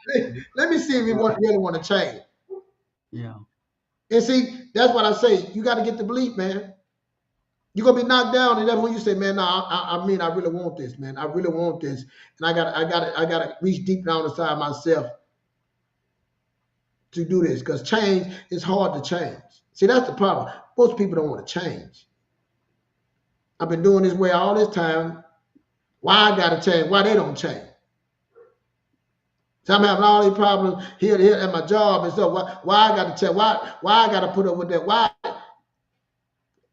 Let me see if he really want to change. Yeah. And see, that's what I say. You got to get the belief, man. You're gonna be knocked down, and that's when you say, man, no, I mean, I really want this, man. I really want this, and I gotta reach deep down inside myself to do this, because change is hard to change. See, that's the problem. Most people don't want to change. I've been doing this way all this time. Why I gotta change? Why they don't change? So I'm having all these problems here at my job and stuff. Why I gotta change? Why I gotta put up with that? Why?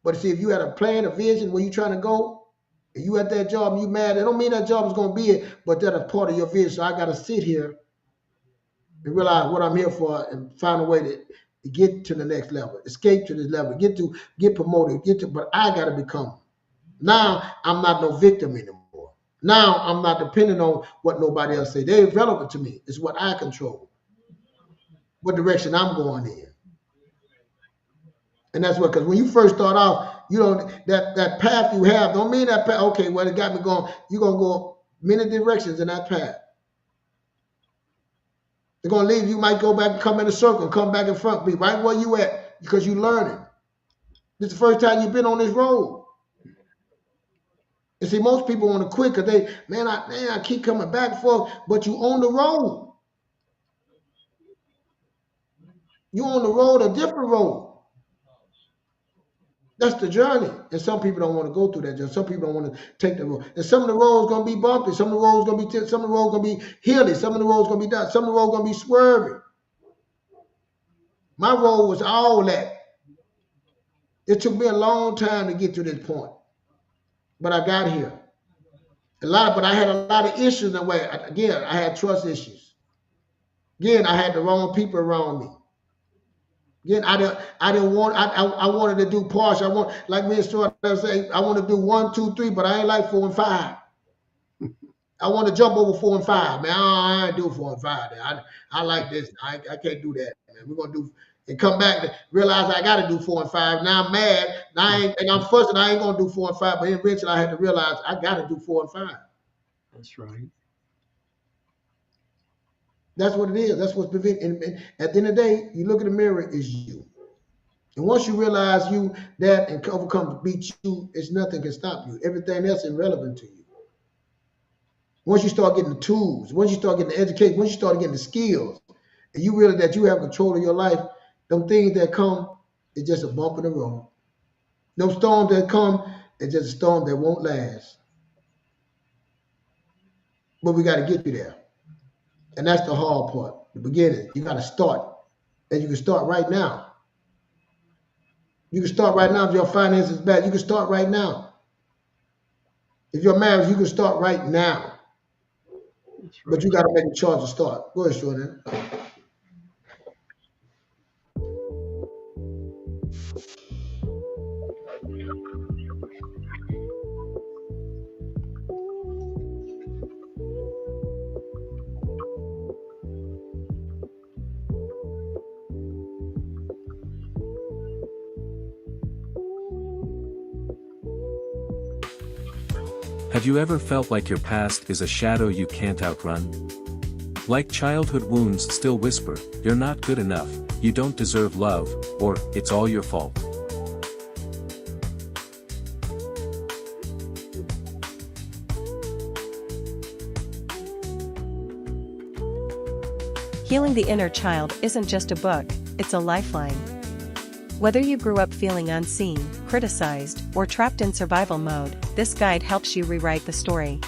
But see, if you had a plan, a vision where you trying to go, and you at that job and you mad, it don't mean that job is gonna be it, but that's a part of your vision. So I gotta sit here and realize what I'm here for and find a way to get to the next level, escape to this level, get promoted, but I gotta become. Now I'm not no victim anymore. Now I'm not dependent on what nobody else say. They're irrelevant to me. It's what I control, what direction I'm going in. And that's what, because when you first start off, you know, that path you have don't mean that path, okay, well, it got me going. You're going to go many directions in that path. They're going to leave. You might go back and come in a circle, come back in front, be right where you at, because you're learning. This is the first time you've been on this road. And see, most people want to quit because I keep coming back and forth, but you on the road. You on the road, a different road. That's the journey. And some people don't want to go through that journey. Some people don't want to take the road. And some of the roads going to be bumpy. Some of the roads going to be some of the roads going to be hilly. Some of the roads going to be down. Some of the roads going to be swerving. My road was all that. It took me a long time to get to this point. But I got here. But I had a lot of issues in the way. Again, I had trust issues. Again, I had the wrong people around me. Again, I wanted to do partial. Like me and Stuart say, I want to do 1, 2, 3, but I ain't like 4 and 5. I want to jump over 4 and 5, man. I ain't do 4 and 5. I like this. I can't do that, man. We're gonna do and come back to realize I got to do 4 and 5. Now I'm mad. And I'm fussing. I ain't gonna do 4 and 5. But eventually, I had to realize I got to do 4 and 5. That's right. That's what it is. That's what's preventing. And at the end of the day, you look in the mirror, it's you. And once you realize you that and overcome, beat you, it's nothing can stop you. Everything else is irrelevant to you. Once you start getting the tools, once you start getting the education, once you start getting the skills, and you realize that you have control of your life, them things that come, it's just a bump in the road. Those storms that come, it's just a storm that won't last. But we got to get you there. And that's the hard part, the beginning. You got to start. And you can start right now. You can start right now if your finances is bad. You can start right now. If you're married, you can start right now. Right. But you got to make a choice to start. Go ahead, Jordan. Have you ever felt like your past is a shadow you can't outrun? Like childhood wounds still whisper, you're not good enough, you don't deserve love, or it's all your fault. Healing the Inner Child isn't just a book, it's a lifeline. Whether you grew up feeling unseen, criticized, or trapped in survival mode, this guide helps you rewrite the story.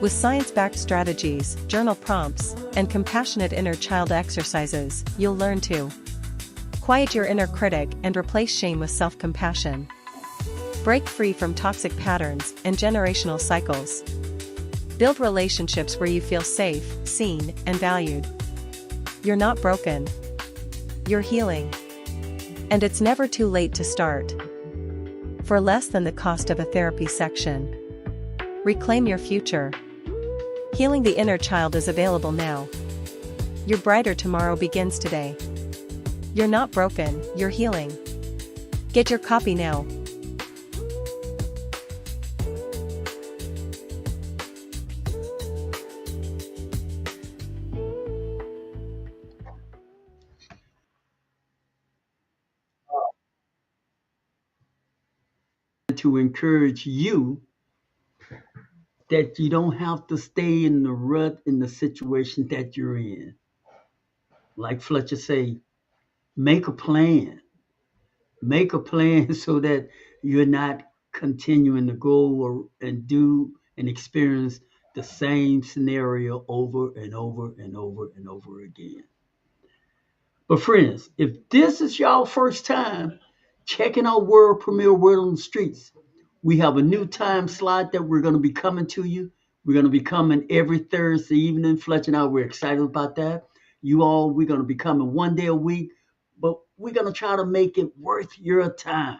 With science-backed strategies, journal prompts, and compassionate inner child exercises, you'll learn to quiet your inner critic and replace shame with self-compassion. Break free from toxic patterns and generational cycles. Build relationships where you feel safe, seen, and valued. You're not broken. You're healing. And it's never too late to start. For less than the cost of a therapy section. Reclaim your future. Healing the inner child is available now. Your brighter tomorrow begins today. You're not broken, you're healing. Get your copy now. To encourage you that you don't have to stay in the rut in the situation that you're in. Like Fletcher say, make a plan. Make a plan so that you're not continuing to and do and experience the same scenario over and over and over and over again. But friends, if this is y'all first time checking out World Premiere Word on the Streets, we have a new time slot that we're going to be coming to you. We're going to be coming every Thursday evening. Fletcher and I, we're excited about that. We're going to be coming one day a week, but we're going to try to make it worth your time.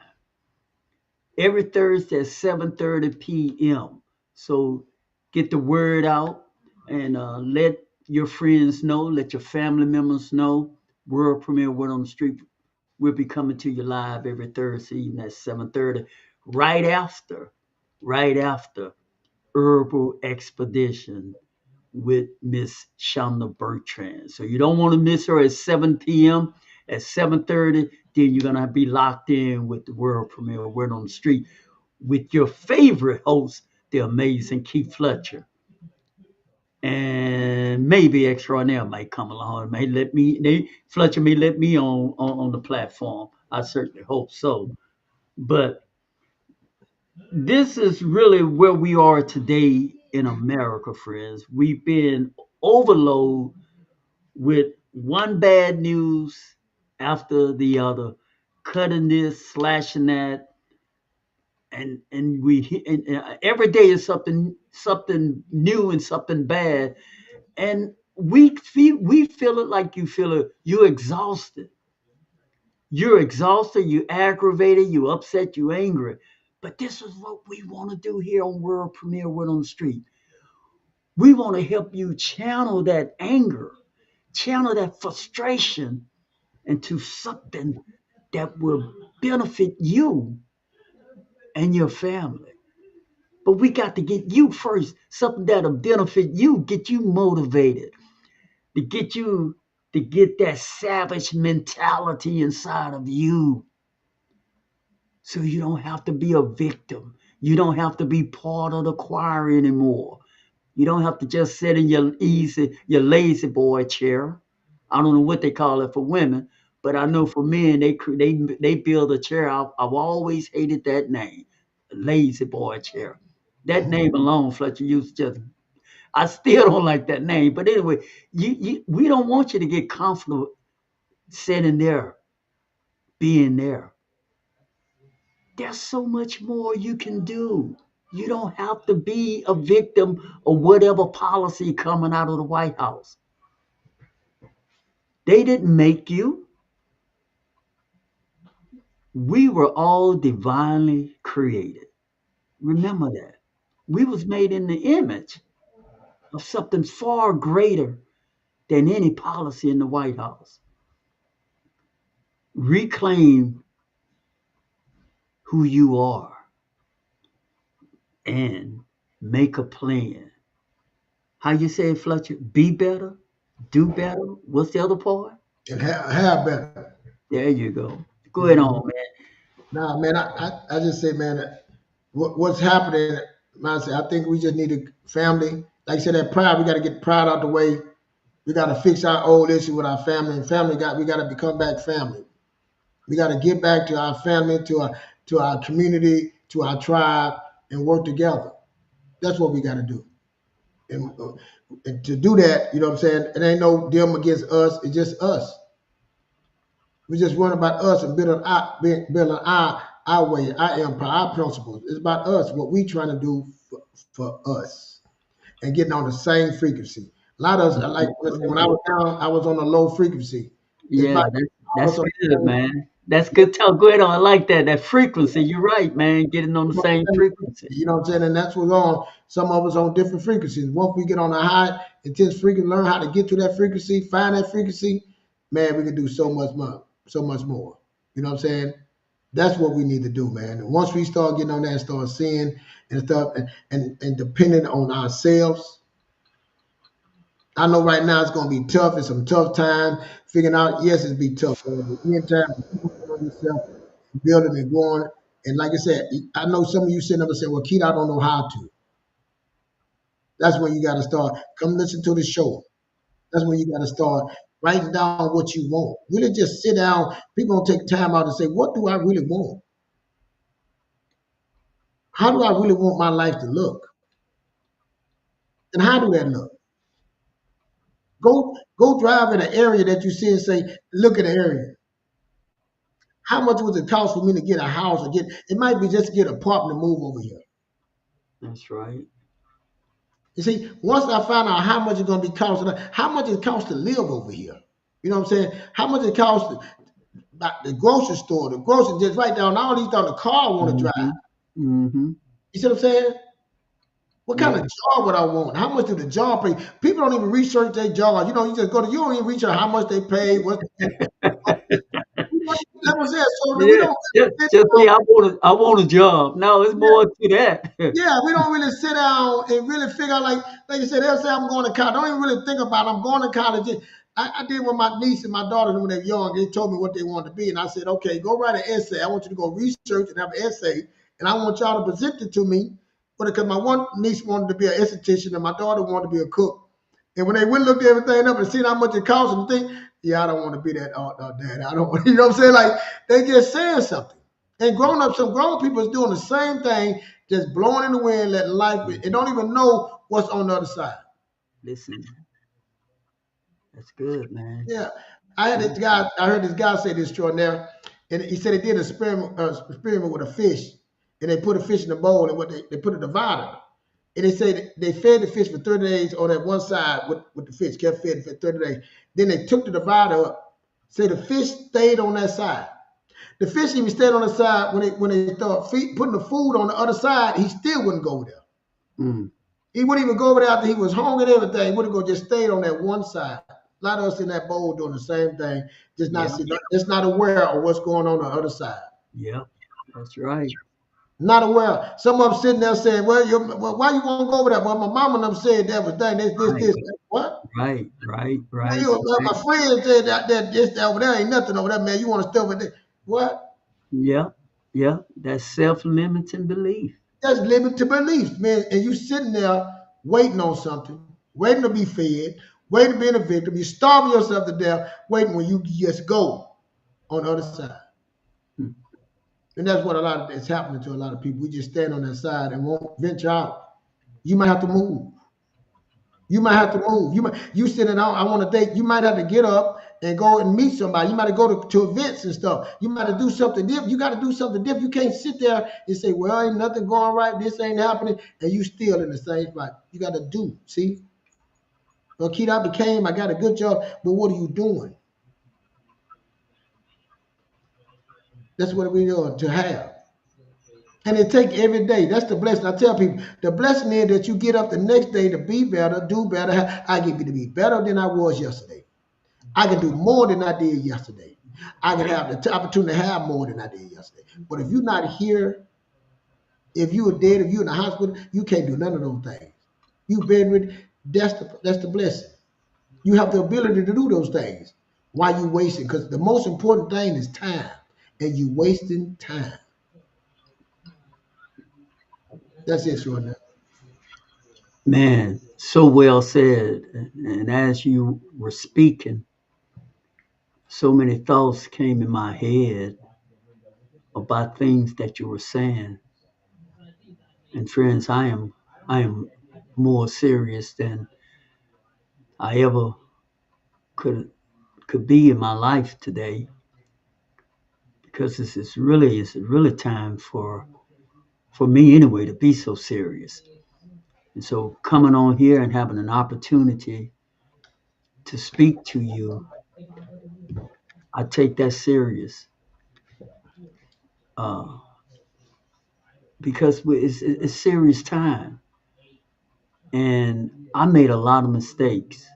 Every Thursday at 7:30 p.m. So get the word out and let your friends know, let your family members know. World Premiere Word on the Street. We'll be coming to you live every Thursday evening at 7:30, right after Herbal Expedition with Miss Shonda Bertrand. So you don't want to miss her at 7 p.m. At 7:30, then you're gonna be locked in with the World Premiere Word on the Street with your favorite host, the amazing Keith Fletcher. And maybe Extraordinaire might come along. Fletcher may let me on the platform. I certainly hope so. But this is really where we are today in America, friends. We've been overloaded with one bad news after the other, cutting this, slashing that, and every day is something new and something bad. And we feel it like you feel it. You're exhausted. You're exhausted. You aggravated. You upset. You angry. But this is what we want to do here on World Premiere Word on the Street. We want to help you channel that anger, channel that frustration into something that will benefit you and your family. But we got to get you first, something that'll benefit you, get you motivated, to get that savage mentality inside of you. So you don't have to be a victim. You don't have to be part of the choir anymore. You don't have to just sit in your lazy boy chair. I don't know what they call it for women, but I know for men they build a chair. I've always hated that name, lazy boy chair. That name alone, Fletcher, used just. I still don't like that name. But anyway, we don't want you to get comfortable sitting there, being there. There's so much more you can do. You don't have to be a victim of whatever policy coming out of the White House. They didn't make you. We were all divinely created. Remember that. We was made in the image of something far greater than any policy in the White House. Reclaim who you are and make a plan. How you say it, Fletcher? Be better, do better. What's the other part? And have better. There you go. Go ahead on, man. Nah, man, I just say, man, what's happening, man, I think we just need a family. Like I said, that pride, we got to get pride out the way. We got to fix our old issue with our family. And we got to become back family. We got to get back to our family, to our community, to our tribe, and work together. That's what we got to do. And to do that, you know what I'm saying? It ain't no them against us. It's just us. We just run about us and building our way, our empire, our principles. It's about us, what we trying to do for us, and getting on the same frequency. A lot of us, like when I was down, I was on a low frequency. It's Yeah, like I that's was on good, man. That's good talk. Go ahead on. I like that. That frequency. You're right, man. Getting on the same frequency. you know what I'm saying? And that's what's on. Some of us on different frequencies. Once we get on a high, intense frequency, learn how to get to that frequency, find that frequency, man, we can do so much more, so much more. You know what I'm saying? That's what we need to do, man. And once we start getting on that and start seeing and stuff and depending on ourselves, I know right now it's gonna be tough. It's some tough time figuring out. Yes, it's be tough. But in the meantime, keep on yourself, building and growing. And like I said, I know some of you sitting up and say, "Well, Keith, I don't know how to." That's when you got to start. Come listen to the show. That's when you got to start writing down what you want. Really, just sit down. People don't take time out to say, "What do I really want? How do I really want my life to look? And how do that look?" Go drive in an area that you see and say, "Look at the area. How much would it cost for me to get a house or get? It might be just to get an apartment to move over here." That's right. You see, once I find out how much it's going to be costing, how much it costs to live over here. You know what I'm saying? How much it costs about the grocery store, the grocery, just write down all these down the car I want to drive. Mm-hmm. You see what I'm saying? What kind Yeah. of job would I want? How much do the job pay? People don't even research their job. You know, you just go to, you don't even research how much they pay. What that was it. So we Yeah. don't Just say I want a job. No, it's more to that. yeah, we don't really sit down and really figure out like you said, they'll say I'm going to college. Don't even really think about I'm going to college. I did with my niece and my daughter when they were young. They told me what they wanted to be. And I said, okay, go write an essay. I want you to go research and have an essay. And I want y'all to present it to me. But because my one niece wanted to be an esthetician and my daughter wanted to be a cook. And when they went and looked everything up and seen how much it cost and think, yeah, I don't want to be that dad. I don't want, you know what I'm saying? Like they just saying something. And grown up, some grown people is doing the same thing, just blowing in the wind, letting life, and don't even know what's on the other side. Listen, that's good, man. Yeah, I had this guy. I heard this guy say this extraordinary, and he said he did an experiment with a fish, and they put a fish in a bowl, and what they put a divider, and they said they fed the fish for 30 days on that one side with the fish, kept fed for 30 days. Then they took the divider up, say the fish stayed on that side. The fish even stayed on the side when they start putting the food on the other side. He still wouldn't go there. Mm. He wouldn't even go over there after he was hungry and everything. He wouldn't go, just stayed on that one side. A lot of us in that bowl doing the same thing, just not just not aware of what's going on the other side. Yeah, that's right. Not aware. Some of them sitting there saying, "Well, why you want to go over there?" Well, my mama and them said that was done. This. What? Right. My friend said that this over there ain't nothing over there, man. You want to stay over there? What? Yeah. That's self-limiting belief. That's limit to belief, man. And you sitting there waiting on something, waiting to be fed, waiting to be a victim. You starving yourself to death, waiting when you just go on the other side. Hmm. And that's what it's happening to a lot of people. We just stand on that side and won't venture out. You might have to move. You might have to move. You sitting out, I want to date. You might have to get up and go and meet somebody. You might have to go to events and stuff. You might have to do something different. You got to do something different. You can't sit there and say, well, ain't nothing going right. This ain't happening. And you still in the same spot. You got to do. See? Well, Keith, I got a good job, but what are you doing? That's what we doing to have. And it take every day. That's the blessing. I tell people, the blessing is that you get up the next day to be better, do better. I get to be better than I was yesterday. I can do more than I did yesterday. I can have the opportunity to have more than I did yesterday. But if you're not here, if you are dead, if you're in the hospital, you can't do none of those things. You bedridden, that's the blessing. You have the ability to do those things. Why you wasting? Because the most important thing is time, and you wasting time. That's it, Jordan. Man, so well said. And as you were speaking, so many thoughts came in my head about things that you were saying. And friends, I am more serious than I ever could be in my life today, because it's really time for me anyway to be so serious. And so coming on here and having an opportunity to speak to you, I take that serious uh, because it's serious time. And I made a lot of mistakes.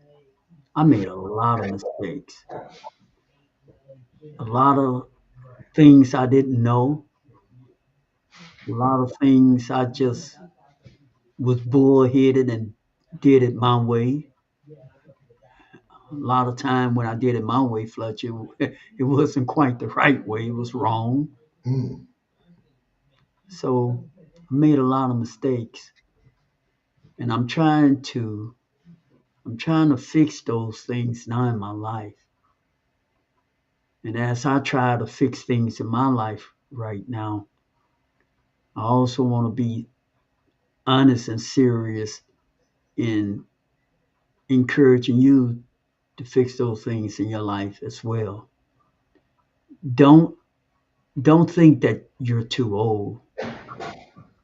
I made a lot of mistakes. A lot of things I didn't know. A lot of things I just was bullheaded and did it my way. A lot of time when I did it my way, Fletcher, it wasn't quite the right way. It was wrong. Mm. So I made a lot of mistakes, and I'm trying to fix those things now in my life. And as I try to fix things in my life right now, I also want to be honest and serious in encouraging you to fix those things in your life as well. Don't don't think that you're too old.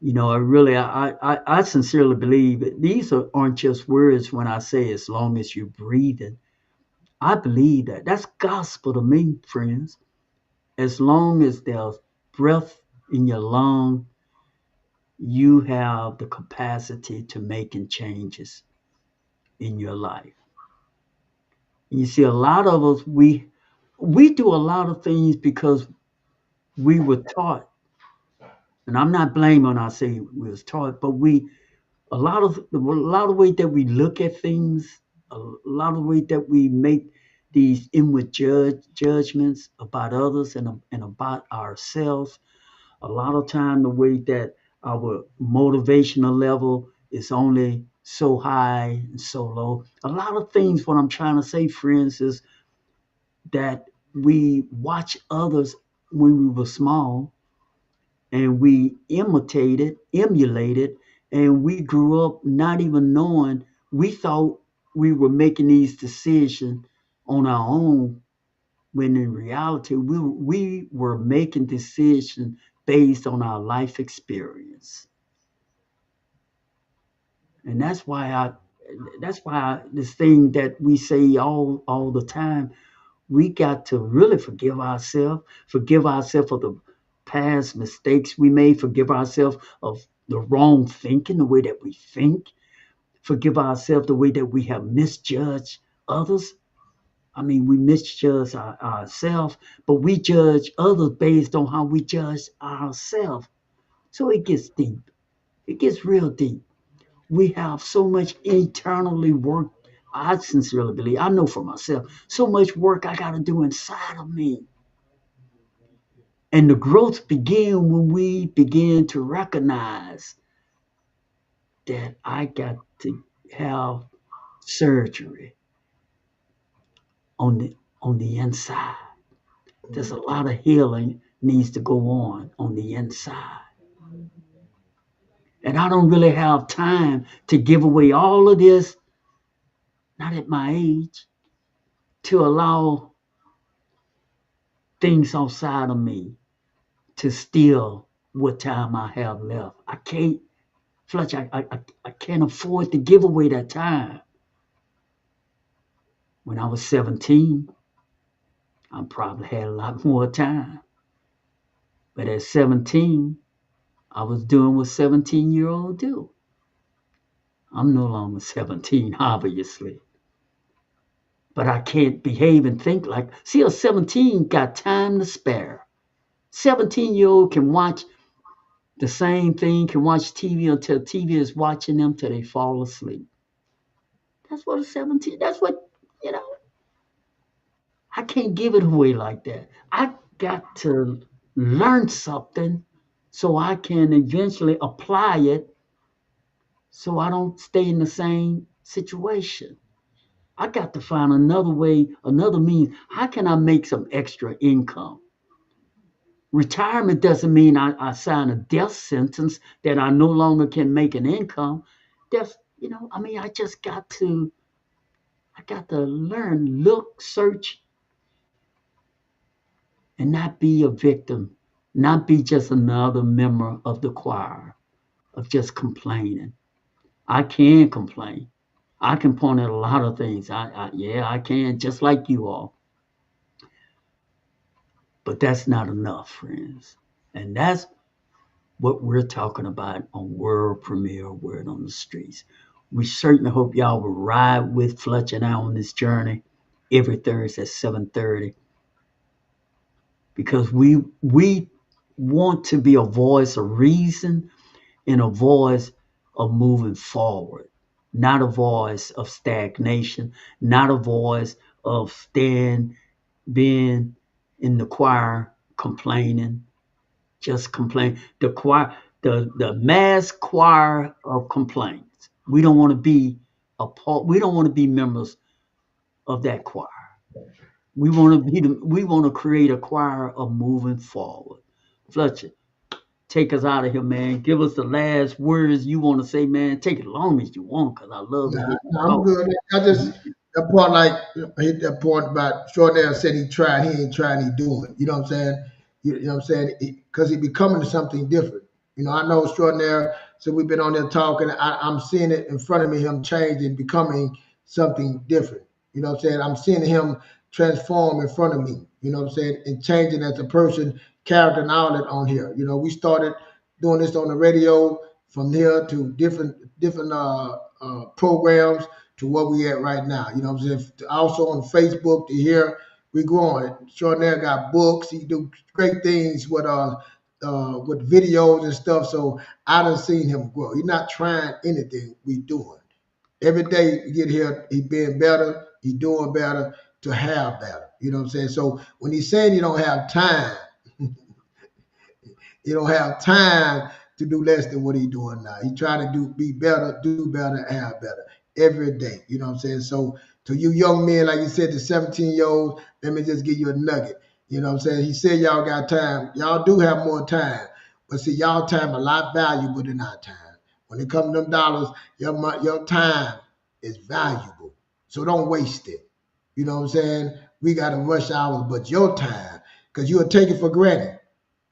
I sincerely believe that aren't just words when I say as long as you're breathing. I believe that. That's gospel to me, friends. As long as there's breath in your lung, you have the capacity to making changes in your life. And you see, a lot of us we do a lot of things because we were taught, and I'm not blaming when I say we was taught, but a lot of way that we look at things, a lot of way that we make these inward judgments about others and about ourselves. A lot of time, the way that our motivational level is only so high and so low. A lot of things. What I'm trying to say, friends, is that we watch others when we were small and we imitated, emulated, and we grew up not even knowing. We thought we were making these decisions on our own, when in reality we were making decisions based on our life experience. And that's why this thing that we say all the time, we got to really forgive ourselves of the past mistakes we made, forgive ourselves of the wrong thinking, the way that we think, forgive ourselves the way that we have misjudged others. I mean, we misjudge ourselves, but we judge others based on how we judge ourselves. So it gets deep. It gets real deep. We have so much internally work. I sincerely believe, I know for myself, so much work I got to do inside of me. And the growth begin when we begin to recognize that I got to have surgery on the inside. There's a lot of healing needs to go on the inside. And I don't really have time to give away all of this, not at my age, to allow things outside of me to steal what time I have left. I can't, Fletcher, I can't afford to give away that time. When I was 17, I probably had a lot more time. But at 17, I was doing what 17-year-olds do. I'm no longer 17, obviously. But I can't behave and think like, see, a 17 got time to spare. 17-year-old can watch the same thing, can watch TV until TV is watching them till they fall asleep. That's what a 17, that's what, you know, I can't give it away like that. I got to learn something so I can eventually apply it so I don't stay in the same situation. I got to find another way, another means. How can I make some extra income? Retirement doesn't mean I sign a death sentence that I no longer can make an income. I mean, I got to learn, look, search, and not be a victim, not be just another member of the choir of just complaining. I can complain, I can point at a lot of things. Yeah, I can, just like you all. But that's not enough, friends. And that's what we're talking about on World Premiere Word on the Streets. We certainly hope y'all will ride with Fletcher and I on this journey every Thursday at 7:30 because we want to be a voice of reason and a voice of moving forward, not a voice of stagnation, not a voice of being in the choir complaining, just complain. The choir, the mass choir of complaints. We don't want to be a part. We don't want to be members of that choir. We want to create a choir of moving forward. Fletcher, take us out of here, man. Give us the last words you want to say, man. Take it long as you want, because I love to hear you I'm talk. good. I just that part like I hit that point about Jordan said he tried, he ain't trying, he doing. You know what I'm saying? You know what I'm saying? Because he becoming something different. You know, I know extraordinary. So we've been on there talking. I'm seeing it in front of me, him changing, becoming something different. You know what I'm saying? I'm seeing him transform in front of me. You know what I'm saying? And changing as a person, character and all that on here. You know, we started doing this on the radio from here to different programs to what we at right now. You know what I'm saying? Also on Facebook to hear we growing. Extraordinary got books. He do great things with videos and stuff. So I done seen him grow. He's not trying anything. We doing. Every day we get here, he being better. He doing better to have better. You know what I'm saying? So when he's saying he don't have time, he don't have time to do less than what he's doing now. He trying to be better, do better, have better every day. You know what I'm saying? So to you young men, like you said, the 17-year-olds, let me just give you a nugget. You know what I'm saying? He said y'all got time. Y'all do have more time. But see, y'all time a lot valuable than our time. When it comes to them dollars, your time is valuable. So don't waste it. You know what I'm saying? We got to rush hours, but your time, because you'll take it for granted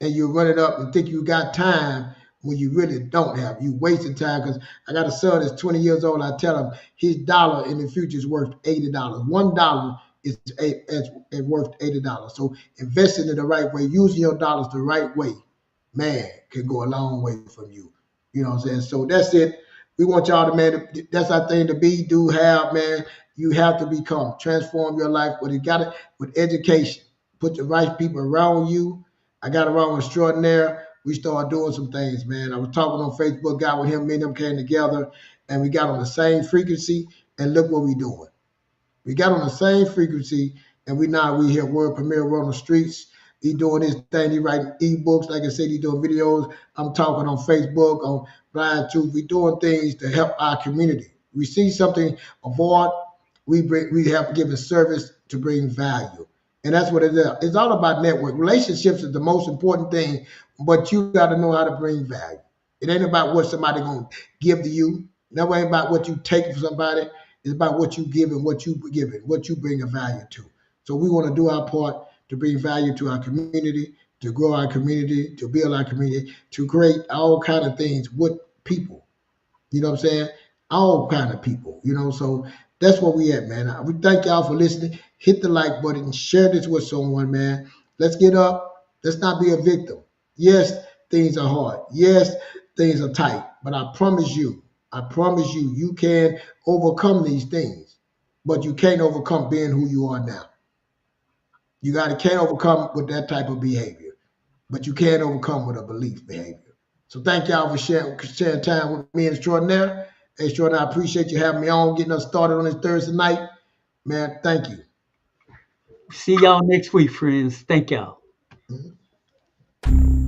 and you run it up and think you got time when you really don't have. You wasting time because I got a son that's 20 years old. I tell him his dollar in the future is worth $80. $1 is worth $80. So investing in the right way, using your dollars the right way, man, can go a long way from you. You know what I'm saying? So that's it. We want y'all to, man, that's our thing to be, do, have, man. You have to become, transform your life. But you got it with education. Put the right people around you. I got around extraordinary. We started doing some things, man. I was talking on Facebook, got with him, me and him came together, and we got on the same frequency, and look what we doing. We got on the same frequency, and we here world premiere, we're on the streets. He doing his thing. He writing ebooks. Like I said, he doing videos. I'm talking on Facebook, on Blind Truth. We doing things to help our community. We see something aboard, we have given service to bring value. And that's what it is. It's all about network. Relationships is the most important thing, but you got to know how to bring value. It ain't about what somebody gonna give to you. That ain't about what you take from somebody. It's about what you give and what you give it, what you bring a value to. So we want to do our part to bring value to our community, to grow our community, to build our community, to create all kind of things with people. You know what I'm saying? All kind of people, you know. So that's where we at, man. We thank y'all for listening. Hit the like button, share this with someone, man. Let's get up. Let's not be a victim. Yes, things are hard. Yes, things are tight. But I promise you, you can overcome these things. But you can't overcome being who you are now. Can't overcome with that type of behavior. But you can overcome with a belief behavior. So thank y'all for sharing time with me and Extraordinaire. Hey, Extraordinaire, I appreciate you having me on, getting us started on this Thursday night. Man, thank you. See y'all next week, friends. Thank y'all. Mhm.